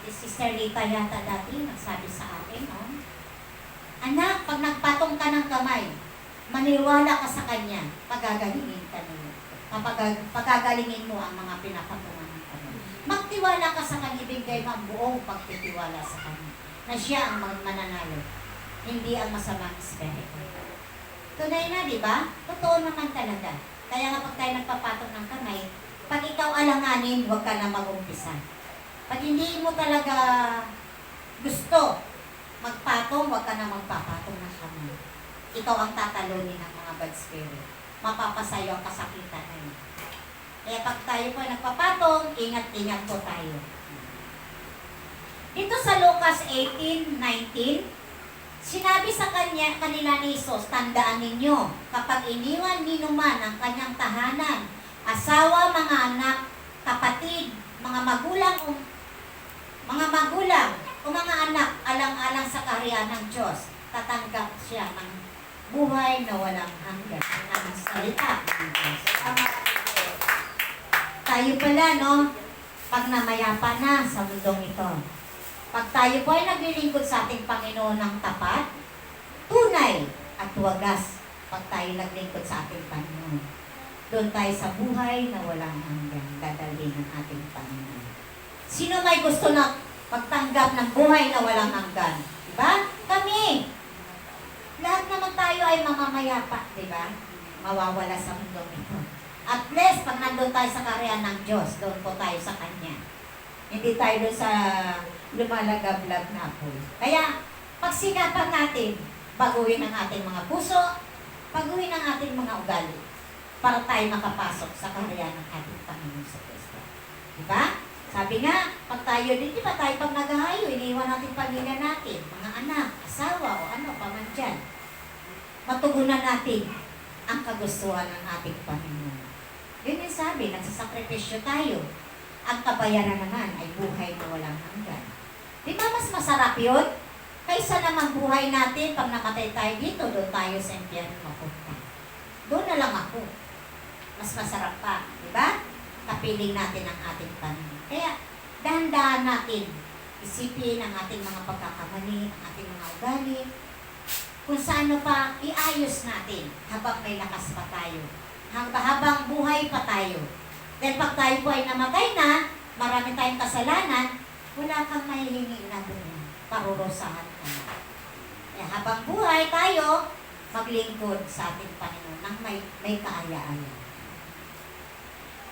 Sister Rita yata dati, nagsabi sa akin, anak, pag nagpatong ka ng kamay, maniwala ka sa kanya, pagagalingin ka niyo. Pagagalingin mo ang mga pinapatungan ng kamay. Magtiwala ka sa kanya, ibigay mo ang buong pagtitiwala sa kanya, na siya ang mananalo, hindi ang masamang espiritu. Tunay na, di ba? Totoo naman talaga. Kaya nga pag tayo nagpapatong ng kamay, pag ikaw alanganin, huwag ka na mag-umpisa. Pag hindi mo talaga gusto magpatong, huwag ka na magpapatong ng kamay. Ikaw ang tatalunin ng mga bad spirit. Mapapasayo ang kasakitan na yun. Kaya pag tayo po nagpapatong, ingat-ingat po tayo. Dito sa Lucas 18:19, sinabi sa kanila ni Jesus, tandaan ninyo, kapag iniwan ninyo man ang kanyang tahanan, asawa, mga anak, kapatid, mga magulang o mga anak, alang-alang sa kaharian ng Diyos, tatanggap siya ng buhay na walang hanggan. Ang salita ng Diyos. Tayo pala, no? Pag namayapa na sa mundong ito, pag tayo po ay naglilingkod sa ating Panginoon ng tapat, tunay at wagas, pag tayo naglingkod sa ating Panginoon, doon tayo sa buhay na walang hanggan, dadalhin ng ating Panginoon. Sino may gusto na magtanggap ng buhay na walang hanggan? Diba? Kami! Lahat naman tayo ay mamamayapa, diba? Mawawala sa mundong ito. At least, pag nandun tayo sa kaharian ng Diyos, doon po tayo sa Kanya. Hindi tayo doon sa lumalagablag na apoy. Kaya, pagsikapan natin, baguhin ang ating mga puso, baguhin ang ating mga ugali, para tayo makapasok sa kaharian ng ating Panginoon sa Kristo. Diba? Sabi nga, pag tayo din, diba tayo pag naghahayo, iniwan natin pamilya natin, mga anak, asawa, o ano, paman dyan. Matugunan natin ang kagustuhan ng ating Panginoon. Yun yung sabi, nagsasakripisyo tayo. Ang kabayaran naman ay buhay na walang hanggan. Di ba mas masarap yun? Kaysa naman buhay natin, pag namatay tayo dito, doon tayo sa impyerno mapunta. Doon na lang ako. Mas masarap pa, di ba? Kapiling natin ang ating Panginoon. Kaya, dahan-dahan natin, isipin ang ating mga pagkakamali, ang ating mga ugali, kung saan pa, iayos natin habang may lakas pa tayo. Habang buhay pa tayo. Dahil pag tayo po ay namatay na, marami tayong kasalanan, wala kang mahihingi na doon. Parurusahan ka na. Kaya habang buhay tayo, maglingkod sa ating Panginoon nang may kaaya-aya.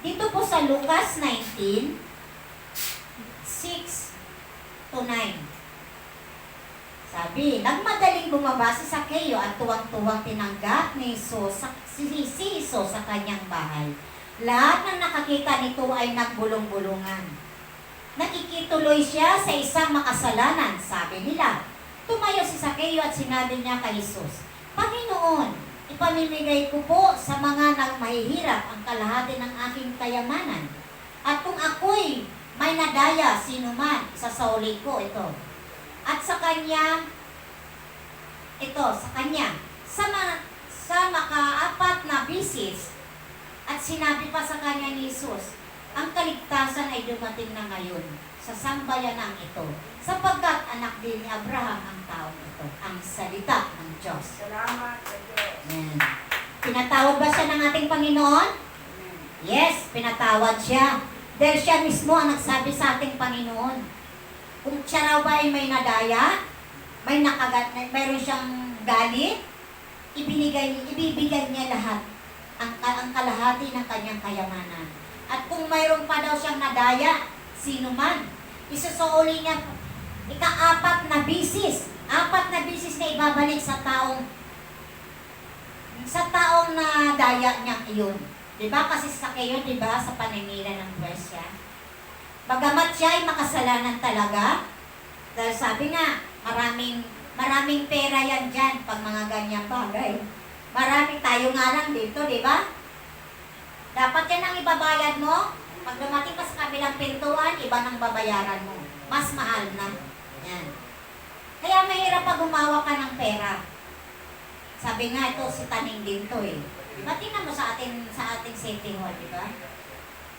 Dito po sa Lucas 19, 6-9. Sabi, nagmadaling bumaba si Sakeo at tuwang-tuwang tinanggap ni si Jesus sa kanyang bahay. Lahat ng nakakita nito ay nagbulong-bulungan. Nakikituloy siya sa isang makasalanan, sabi nila. Tumayo si Sakeo at sinabi niya kay Jesus, Panginoon, ipamimigay ko po sa mga mahihirap ang kalahati ng aking kayamanan. At kung ako'y may nadaya, sino man, isasauli ko ito. At sa kanya, sa makaapat na bisis, at sinabi pa sa kanya ni Jesus, ang kaligtasan ay dumating na ngayon sa sambayanang ito, sapagkat anak din ni Abraham ang taong ito, ang salita ng Diyos. Salamat sa Diyos. Amen. Pinatawad ba siya ng ating Panginoon? Yes, pinatawad siya. Dahil siya mismo ang nagsabi sa ating Panginoon. Kung siya raw ba ay may nadaya, mayroon siyang galit, ibibigay niya lahat, ang kalahati ng kanyang kayamanan. At kung mayroon pa daw siyang nadaya, sino man, isusuuli niya ika-4 na bisis. 4 na bisis na ibabalik sa taong na daya niya iyon. Diba? Kasi sa kayo, diba, sa paninira ng Presya. Bagamat siya ay makasalanan talaga, dahil sabi nga, maraming pera yan dyan pag mga ganyang bagay. Marami tayo nga lang dito, di ba? Dapat yan ang ibabayad mo. Pag dumating ka sa kabilang pintuan, iba nang babayaran mo. Mas mahal na. Yan. Kaya mahirap pag gumawa ka ng pera. Sabi nga ito, si Taning din to eh. Diba tingnan mo sa ating City Hall, di ba?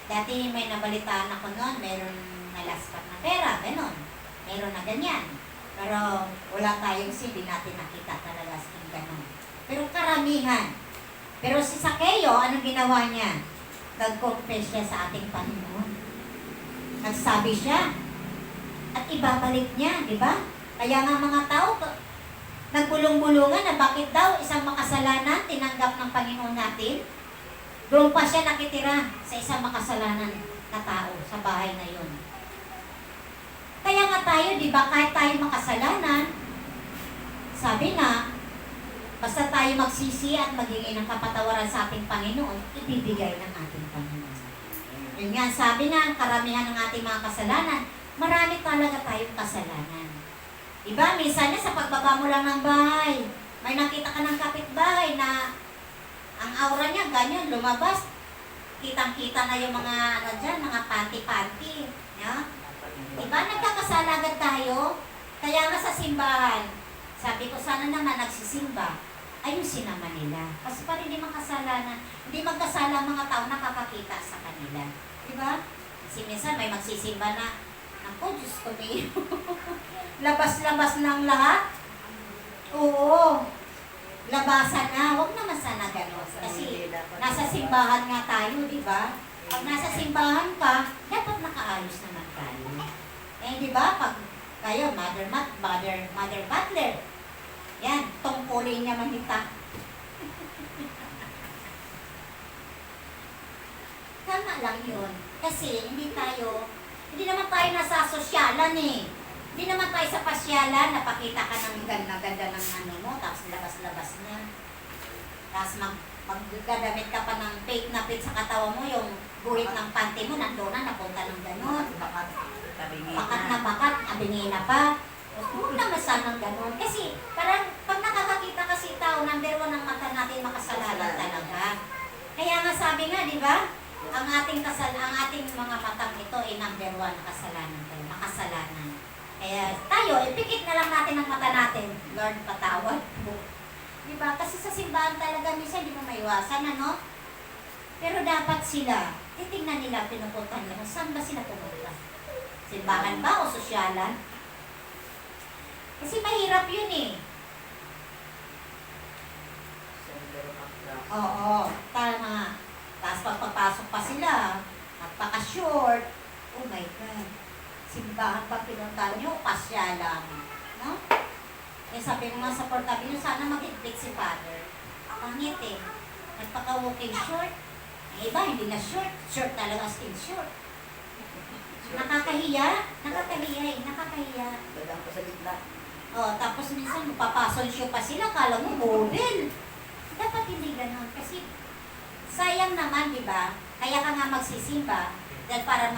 Dati may nabalitaan ako noon, meron nalaspat na pera, gano'n. Meron na ganyan. Pero wala tayong hindi natin nakita talaga sa gano'n. Pero karamihan. Pero si Sakeo, anong ginawa niya? Nag-confess siya sa ating Panginoon. Nagsabi siya. At ibabalik niya, di ba? Kaya nga mga tao, nagbulong-bulungan na bakit daw isang makasalanan tinanggap ng Panginoon natin? Doon pa siya nakitira sa isang makasalanan na tao sa bahay na yun. Kaya nga tayo, di ba, kahit tayo makasalanan, sabi na, basta tayo magsisi at maghingi ng kapatawaran sa ating Panginoon, ibibigay ng ating Panginoon. Yun nga, sabi nga, karamihan ng ating mga kasalanan, marami talaga tayong kasalanan. Diba, minsan na sa pagbaba mo lang ng bahay, may nakita ka ng kapitbahay na ang aura niya, ganyan, lumabas. Kitang-kita na yung mga, mga panty-panty. Yeah? Diba, nagkakasala agad tayo? Kaya nga sa simbahan, sabi ko, sana naman nagsisimba, ayusin naman nila. Kasi parang hindi magkasala ang mga tao nakakakita sa kanila. Diba? Kasi minsan may magsisimba na, ako, Diyos ko niyo. Labas-labas ng lahat. Oo. Labasan na. Huwag naman sana gano'n. Kasi nasa simbahan nga tayo, di ba? Pag nasa simbahan ka, dapat nakaayos naman tayo. Eh, di ba? Pag kayo, mother butler, yan, tungkulin niya manita. Tama lang yun. Kasi hindi naman tayo nasa sosyalan eh. Hindi naman tayo sa pasyalan, napakita ka ng ganda-ganda ng ano mo, tapos labas-labas na. Tapos magdadamit ka pa ng fake na fit sa katawan mo, yung guhit ng panty mo, nandoon na, napunta ng gano'n. Bakat na bakat, abingi na pa. Huwag naman sanang gano'n. Kasi parang pag nakakakita kasi tao, number 1 ang mata natin makasalanan talaga. Kaya nga sabi nga, di ba? Ang ating mga matang ito ay number 1 na kasalanan tayo, makasalanan. Kaya tayo, ipikit na lang natin ang mata natin. Lord, patawad po. Diba? Kasi sa simbahan talaga minsan hindi mo maiwasan, ano? Pero dapat sila, titingnan nila, pinupuntahan nila, saan ba sila pumunta? Simbahan ba o sosyalan? Kasi mahirap yun eh. Oo, tama. Tapos pagpapasok pa sila, napaka-short. Oh my God. Simbahan pag pinuntahan nyo, pasya lang. No? Eh sabi mo nga sa portabil, sana mag-inflict si Father. Pangit eh. Nagpaka-walking short. Ang iba, hindi na short. Short talaga, still short. Nakakahiya. Nakakahiya eh. Nakakahiya. Dagang ko sa gitna. Oh, tapos minsan magpapasonsyo pa sila, kala mo model. Dapat hindi ganun. Kasi sayang naman, di ba? Kaya ka nga magsisimba. Dahil para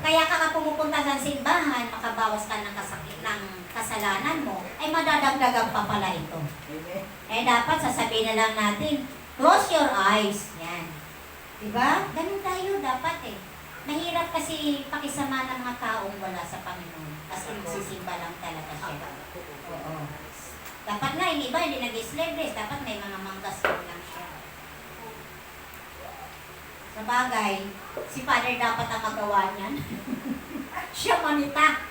kaya ka pumupunta sa simbahan, makabawas ka ng kasalanan mo, ay madadagdagan pa pala ito. Eh dapat sasabihin na lang natin, close your eyes. Yan. Diba? Ganun tayo dapat eh. Mahirap kasi pakisama ng mga taong wala sa Panginoon. Kasi magsisimba lang talaga siya. Oo. Dapat nga, yung iba hindi nag-slave race. Dapat may mga manggas lang siya. Sa bagay, si Father dapat ang magawa niyan. Siya manita.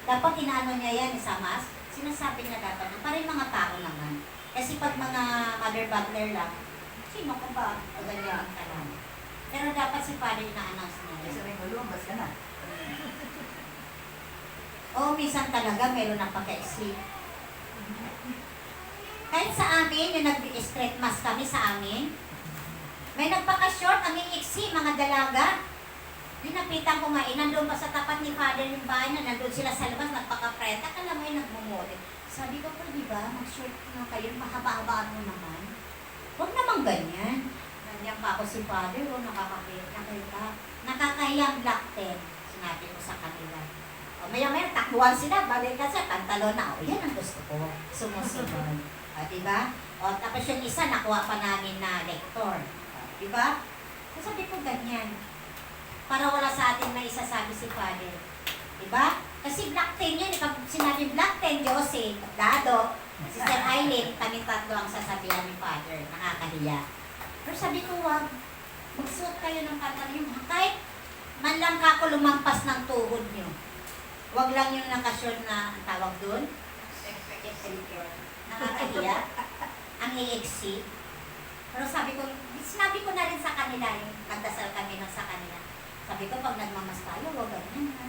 Dapat inaano niya yan sa Mas. Sinasabi niya dapat na parang mga tao naman. Kasi pag mga mother butler lang, sino ko ba? O ganyan ka lang. Pero dapat si Father na-announce niya. Kasi may malumbas ka na. Oo, minsan talaga meron na pagka-exit. Kahit sa amin, yung nag-straight mask kami sa amin, may nagpaka-short, ang iiksi, mga dalaga. Dinapitan ko nga, nandun pa sa tapat ni Father yung bahay na nandun sila sa labas, nagpaka-preta, kala mo yung nagmumodel. Sabi ko, di ba, mag-short na kayo, mahaba-habaan mo naman. Huwag namang ganyan. Nandiyan pa ako si Father, nakakita. Nakakayang black 10, sinabi ko sa kanila. O maya-maya, takbuhan sila, balik ka sa pantalon na, o yan ang gusto ko, sumusunod. O, diba? O, tapos yung isa, nakuha pa namin na lector. O, diba? So, sabi ko ganyan. Para wala sa atin may isasabi si Father. Diba? Kasi black 10 yun, pag sinabi black 10, Jose, Dado, Sister Eileen, kami tatlo ang sasabihan ni Father. Nakakahiya. Pero sabi ko, wag, magsuot kayo ng pantalon. Kahit man lang kako lumampas ng tuhod nyo. Wag lang yung nakasyon na ang tawag doon. Nakakahiya. Ang AXC. Pero sinabi ko na rin sa kanila, yung nagdasal kami ng sa kanila. Sabi ko, pag nagmamas tayo, wag ganyan ha.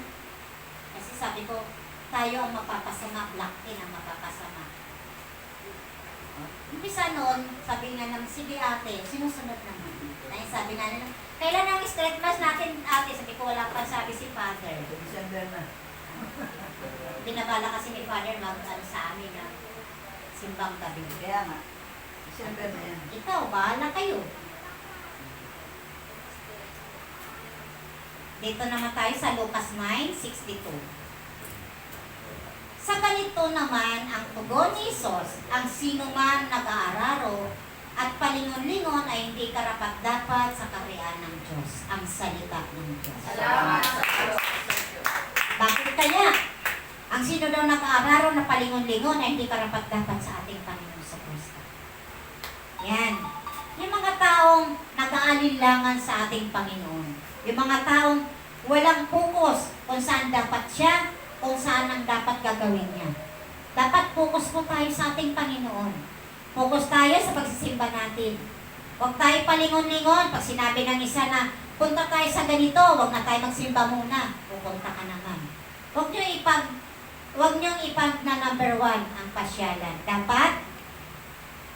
Kasi sabi ko, tayo ang mapapasama, black tin ang mapapasama. Umpisa noon, sabi nga naman, sige ate, sinusunod naman. Dahil sabi nga nila, kailan ang straight mass natin ate? Sabi ko, wala pa sabi si Father. December na. Binabala kasi ni Father mag-ano sa amin na simbang gabi. Kaya nga. December na yan. Ikaw, bahala kayo. Dito naman tayo sa Lucas 9:62. Sa ganito naman ang tugon ni Jesus, ang sino man nag-aararo at palingon-lingon ay hindi karapat-dapat sa kaharian ng Diyos, ang salita ng Diyos. Salamat sa Diyos. Bakit kaya? Ang sino daw nag-aararo na palingon-lingon ay hindi karapat-dapat sa ating Panginoon sa Kristo. Yan. Yung mga taong nag-aalinlangan sa ating Panginoon. Yung mga taong walang focus kung saan dapat siya, kung saan ang dapat gagawin niya. Dapat focus po tayo sa ating Panginoon. Focus tayo sa pagsisimba natin. Huwag tayo palingon-lingon. Pag sinabi ng isa na, punta tayo sa ganito, huwag na tayo magsimba muna. Pupunta ka naman. Huwag niyong ipag na number 1 ang pasyalan. Dapat,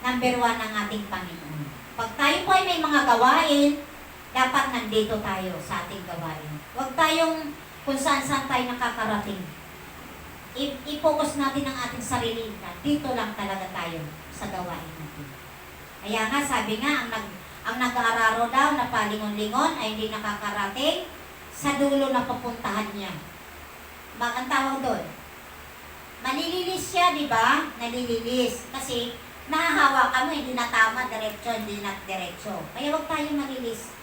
number 1 ang ating Panginoon. Pag tayo po ay may mga gawain, dapat nandito tayo sa ating gawain. Huwag tayong kung saan-saan tayo nakakarating. I-focus natin ang ating sarili na dito lang talaga tayo sa gawain natin. Kaya nga, sabi nga, ang nag-aararo daw na palingon-lingon ay hindi nakakarating sa dulo na pupuntahan niya. Ang tawag doon, malililis siya, di ba? Nalililis. Kasi nahahawakan mo, hindi na tama, diretso, hindi na diretso. Kaya huwag tayo malilis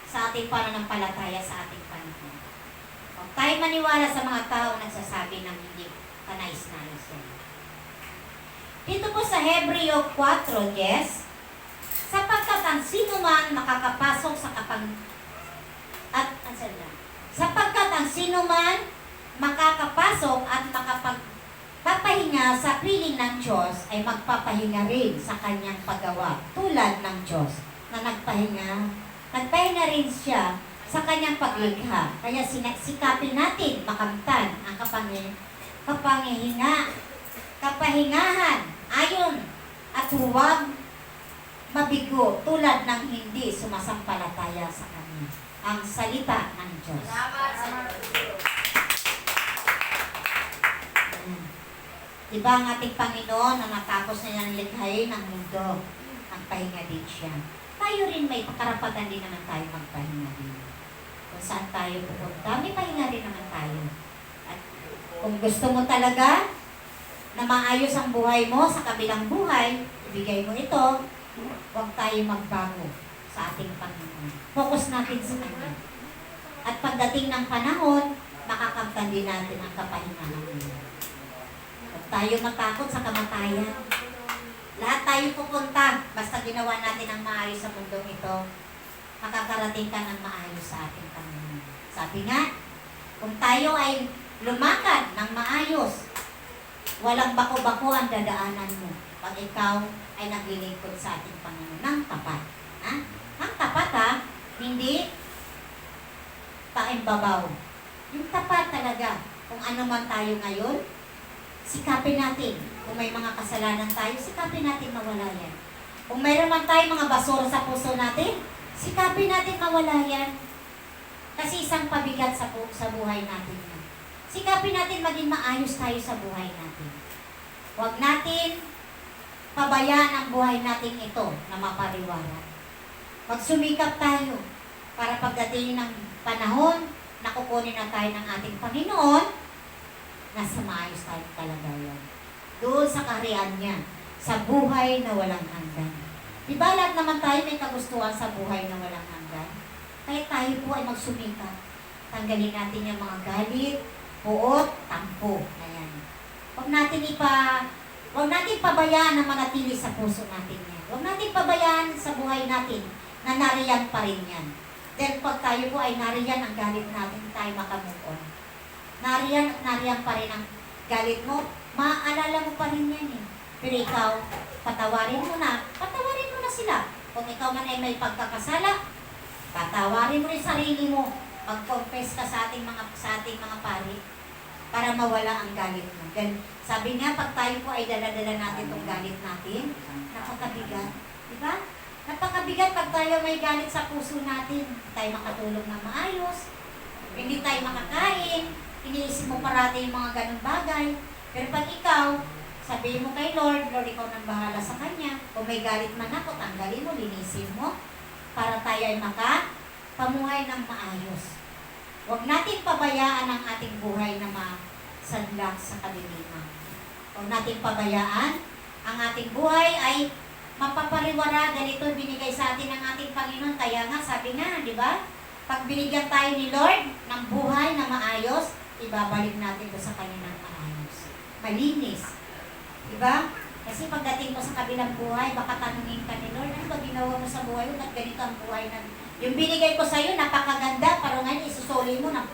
sa ating pananampalataya sa ating Panginoon. Huwag tayo maniwala sa mga tao nagsasabi ng hindi kanais-nais yan. Dito po sa Hebreo 4:10, sapagkat ang sino man makakapasok sa sapagkat ang sino man makakapasok at makapagpapahinga sa piling ng Diyos ay magpapahinga rin sa kanyang paggawa tulad ng Diyos na nagpahinga rin siya sa kanyang paglikha. Kaya sikapin natin makamtan ang kapahingahan ayon at huwag mabigo tulad ng hindi sumasampalataya sa Kanya. Ang salita ng Diyos. Salamat sa Diyos. Diba ang ating Panginoon na natapos na niyang likhain ang mundo, nagpahinga din siya. Tayo rin may karapatan din naman tayo magpahinga din. Kung saan tayo pupunta, may pahinga rin naman tayo. At kung gusto mo talaga na maayos ang buhay mo sa kabilang buhay, ibigay mo ito, huwag tayo magbago sa ating Panginoon. Focus natin sa Kanya. At pagdating ng panahon, makakamtan din natin ang kapahingahan niya. Huwag tayo matakot sa kamatayan. Lahat tayo pupunta, basta ginawa natin ang maayos sa mundong ito, makakarating ka ng maayos sa ating Panginoon. Sabi nga, kung tayo ay lumakad ng maayos, walang bako-bako ang dadaanan mo pag ikaw ay naglilingkod sa ating Panginoon ng tapat. Ha? Ang tapat ha, hindi paimbabaw. Yung tapat talaga, kung ano man tayo ngayon, sikapin natin. Kung may mga kasalanan tayo, sikapin natin mawala yan. Kung mayroon man tayo mga basura sa puso natin, sikapin natin mawala yan. Kasi isang pabigat sa buhay natin yan. Sikapin natin maging maayos tayo sa buhay natin. Huwag natin pabayaan ang buhay natin ito na mapariwara. Magsumikap tayo para pagdating ng panahon na kukunin na tayo ng ating Panginoon, nasa maayos tayong kalagayan. Doon sa kaharian niya, sa buhay na walang hanggan. Diba lahat naman tayo may kagustuhan sa buhay na walang hanggan? Kaya tayo po ay magsumikap. Tanggalin natin yung mga galit, puot, tampo. Ayan. Huwag natin pabayaan na manatili sa puso natin yan. Huwag natin pabayaan sa buhay natin na nariyan pa rin yan. Then pag tayo po ay nariyan ang galit natin, tayo makamove on. Nariyan pa rin ang galit mo, maaalala mo pa rin yan eh. Pero ikaw, patawarin mo na sila. Kung ikaw man ay may pagkakasala, patawarin mo rin sarili mo. Mag-confess ka sa ating mga pari para mawala ang galit mo. Then, sabi nga, pag tayo po ay dala-dala natin itong galit natin, napakabigat. Diba? Napakabigat pag tayo may galit sa puso natin. Hindi tayo makatulog na maayos, hindi tayo makakain, iniisip mo parati yung mga ganung bagay. Pero pag ikaw, sabihin mo kay Lord, Lord, ikaw nang bahala sa Kanya. Kung may galit man ako, tanggalin mo, linisin mo, para tayo ay pamuhay ng maayos. Huwag natin pabayaan ang ating buhay na masadlak sa kadiliman. Huwag natin pabayaan ang ating buhay ay mapapariwara. Ganito binigay sa atin ng ating Panginoon. Kaya nga, sabi nga, di ba? Pag binigyan tayo ni Lord ng buhay na maayos, ibabalik natin ito sa Kanya ng maayos. Malinis. Di ba? Kasi pagdating mo sa kabilang buhay, baka tanungin ka ni Lord, ano ba ginawa mo sa buhay mo? At ganito ang buhay na yung binigay ko sa iyo, napakaganda, pero ngayon isusuli mo ng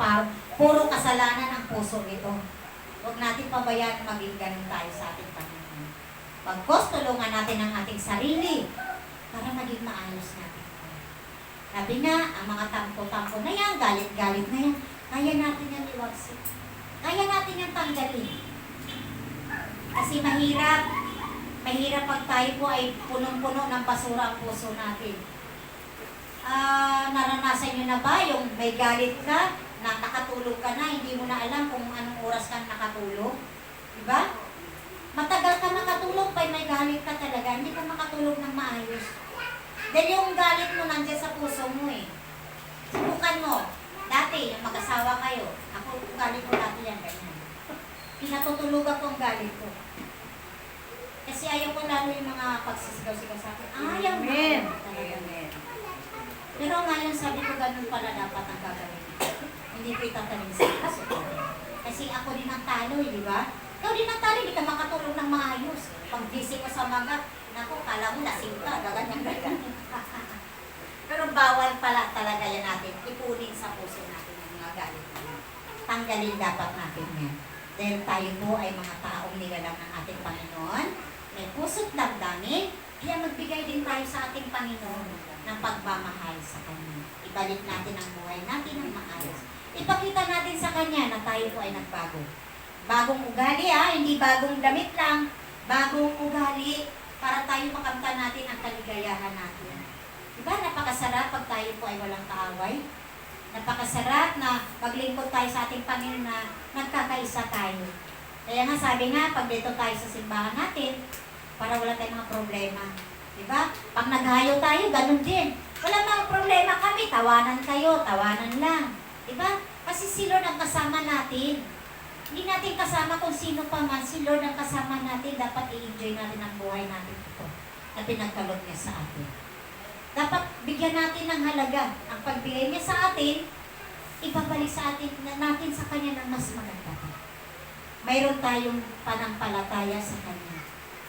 puro kasalanan ang puso nito. Huwag natin pabayaan maging ganun tayo sa ating Panginoon. Pagkos, tulungan natin ang ating sarili para maging maayos natin. Sabi nga, ang mga tampo-tampo na yan, galit-galit na yan, kaya natin yan iwagsik. Kaya natin yan tanggalin. Kasi mahirap pag tayo po ay punong-puno ng basura ang puso natin. Naranasan nyo na ba yung may galit ka, na nakatulog ka na, hindi mo na alam kung anong oras kang nakatulog? Diba? Matagal ka makatulog pa, may galit ka talaga, hindi ka makatulog ng maayos. Dahil yung galit mo nandiyan sa puso mo eh. Subukan mo. Dati, yung mag-asawa kayo, ako galit ko dati yan, ganyan. Pinatutulugan ko ang galit ko. Kasi ayaw ko lalo yung mga pagsisigaw-sigaw sa akin. Ayaw mo. Amen. Pero ngayon sabi ko ganun pala dapat ang gagawin. Hindi ko itatanim sa puso ko. Kasi ako din ang talo, di ba? Ikaw din ang talo, hindi ka makatulog ng maayos. Pag gising ko sa mga, naku, kala mo lasing ka, gaganyan. Pero bawal pala talaga yan natin. Ipunin sa puso natin ang mga galit natin. Tanggalin dapat natin yan. Dahil tayo po ay mga taong nilalang ng ating Panginoon. May puso't damdamin, kaya magbigay din tayo sa ating Panginoon ng pagmamahal sa Kanya. Ibalik natin ang buhay natin ng maayos. Ipakita natin sa Kanya na tayo po ay nagbago. Bagong ugali hindi bagong damit lang. Bagong ugali para tayo makamta natin ang kaligayahan natin. Diba napakasarap pag tayo po ay walang kaaway? Napakasarap na maglingkod tayo sa ating Panginoon na nagkakaisa tayo. Kaya nga sabi nga, pag dito tayo sa simbahan natin, para wala tayong mga problema. Diba? Pag naghayo tayo, ganun din. Wala mga problema kami, tawanan kayo, tawanan lang. Diba? Kasi si Lord ang kasama natin. Hindi natin kasama kung sino pa man. Si Lord ang kasama natin. Dapat i-enjoy natin ang buhay natin ito na pinagkaloob niya sa atin. Dapat bigyan natin ng halaga. Ang pagbigay niya sa atin, ibabalik sa atin natin sa Kanya ng mas maganda pa. Mayroon tayong panampalataya sa Kanya.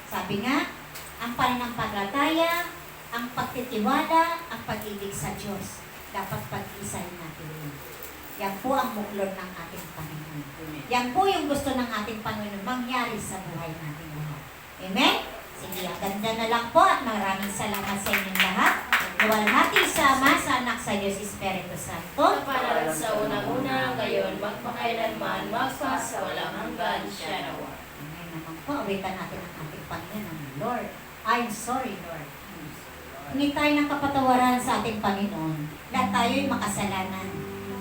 Sabi nga, ang pananampalataya, ang pagtitiwala, ang pag-ibig sa Diyos. Dapat pag-isahin natin yun. Yan po ang buklod ng ating Panginoon. Yan po yung gusto ng ating Panginoon mangyari sa buhay natin lahat. Amen? Sige, ang ganda na lang po at maraming salamat sa inyong lahat. Luwalhati sa Ama, sa Anak, sa Diyos, Espiritu Santo. Kapalan sa unang-una, ngayon, magpakailanman, magpasawalang hanggan, siya nawa. Ngayon naman po, awitan natin ang ating Panginoon. Lord, I'm sorry, Lord. Hingi tayo ng kapatawaran sa ating Panginoon. Lahat tayo'y makasalanan.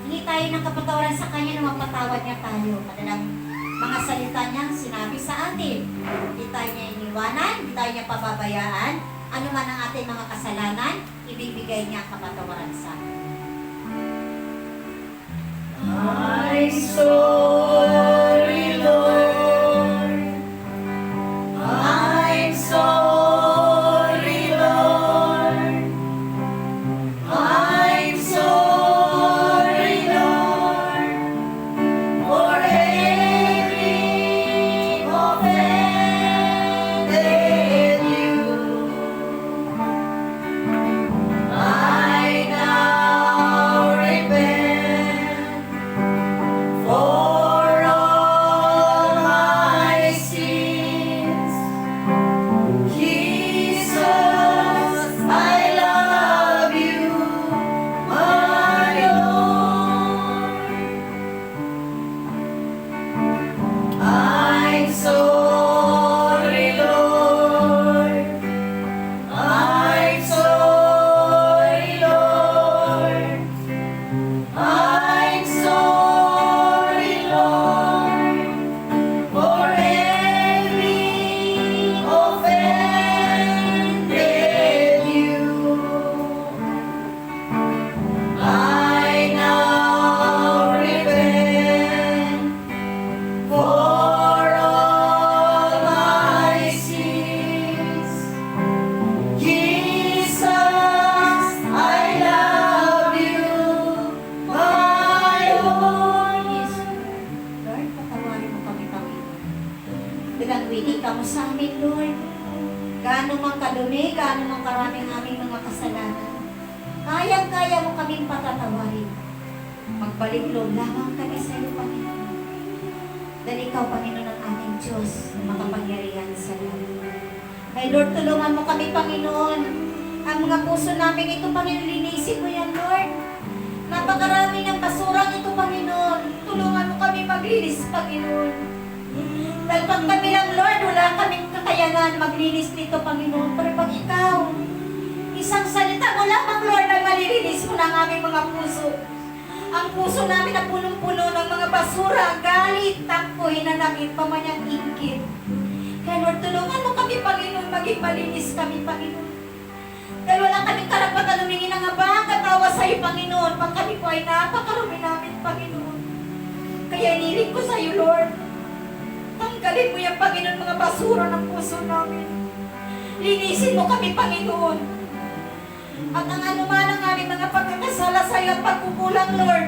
Hingi tayo ng kapatawaran sa Kanya na mapatawad niya tayo. Madalang mga salita niyang sinabi sa atin. Hindi tayo niya iniwanan, hindi tayo niya pababayaan. Ano man ang ating mga kasalanan, ibibigay niya ang kapatawaran sa atin. I'm sorry, Lord. I'm sorry, Lord. I'm sorry, Lord, for having offended you. I now repent for all my sins. Jesus, I love you, my Lord. I'm sorry, Lord. I'm sorry, Lord. I'm sorry, Lord, for having offended you. I now repent for all my sins. Jesus, I love you, my Lord. Yes, Lord, patawarin mo kami, Panginoon. Pinagwili ka mo sa amin, Lord. Gaano mang kadumi, gaano mang karaming aming mga kasalanan. Kayang-kaya mo kaming patatawarin. Magbalik loob lamang kami sa iyo, Panginoon. Dahil ikaw, Panginoon, ang aming Diyos, na makapangyarihan sa lahat. Ay, Lord, tulungan mo kami, Panginoon. Ang mga puso namin ito, Panginoon, linisin mo yan, Lord. Napakarami ng basurang ito, Panginoon. Tulungan mo kami maglinis, Panginoon. Dahil pag kami lang, Lord, wala kaming kakayanan maglinis nito, Panginoon. Pero pag ikaw, isang salita mo lamang, Lord, na malilinis mo ng aming mga puso. Ang puso namin na punong-puno ng mga basura, galit, tampo, hinanakit, pamanyang ingkit. Kaya Lord, tulungan mo kami, Panginoon, maging malinis kami, Panginoon. Dahil wala kaming karapatan humingi ng abang katawa sa iyo, Panginoon, pag kami po ay napakarumi namin, Panginoon. Kaya iniling ko sa iyo, Lord, tanggalin mo yung, Panginoon, mga basura ng puso namin. Linisin mo kami, Panginoon. At ang anuman ang aming mga pagkakasala sa iyo at pagkukulang, Lord,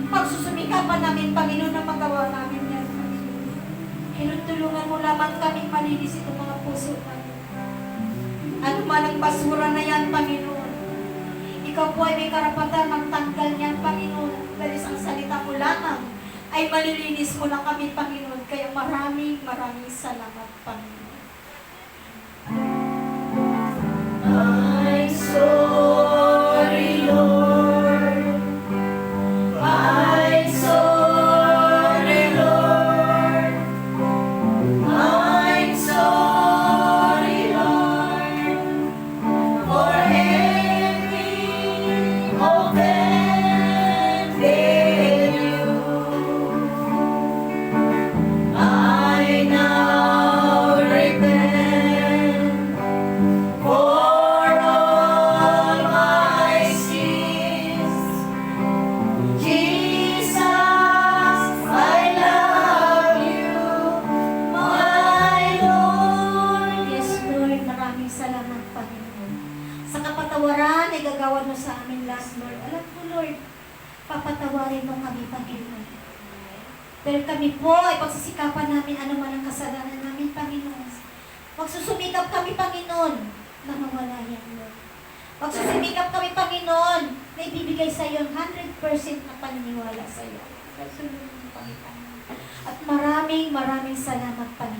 pagsusumikapan namin, Panginoon, na magawa namin yan. Tulungan mo lamang kaming malinis itong mga puso namin. Ano man ang basura na yan, Panginoon. Ikaw po ay may karapatan magtanggal niyan, Panginoon. Dahil ang salita mo lamang ay malilinis mo na kami, Panginoon. Kaya maraming salamat, Panginoon. I'm sorry, Lord. I'm sorry, Lord. I'm sorry, Lord, for having offended you. Dahil kami po ay pagsisikapan namin anuman ang kasalanan namin, Panginoon. Magsusumikap kami, Panginoon, na mawala yan, Lord. Magsusumikap kami, Panginoon, na ibibigay sa iyo 100% na paniniwala sa iyo. Kasunod mo kami, Panginoon. At maraming salamat, Panginoon.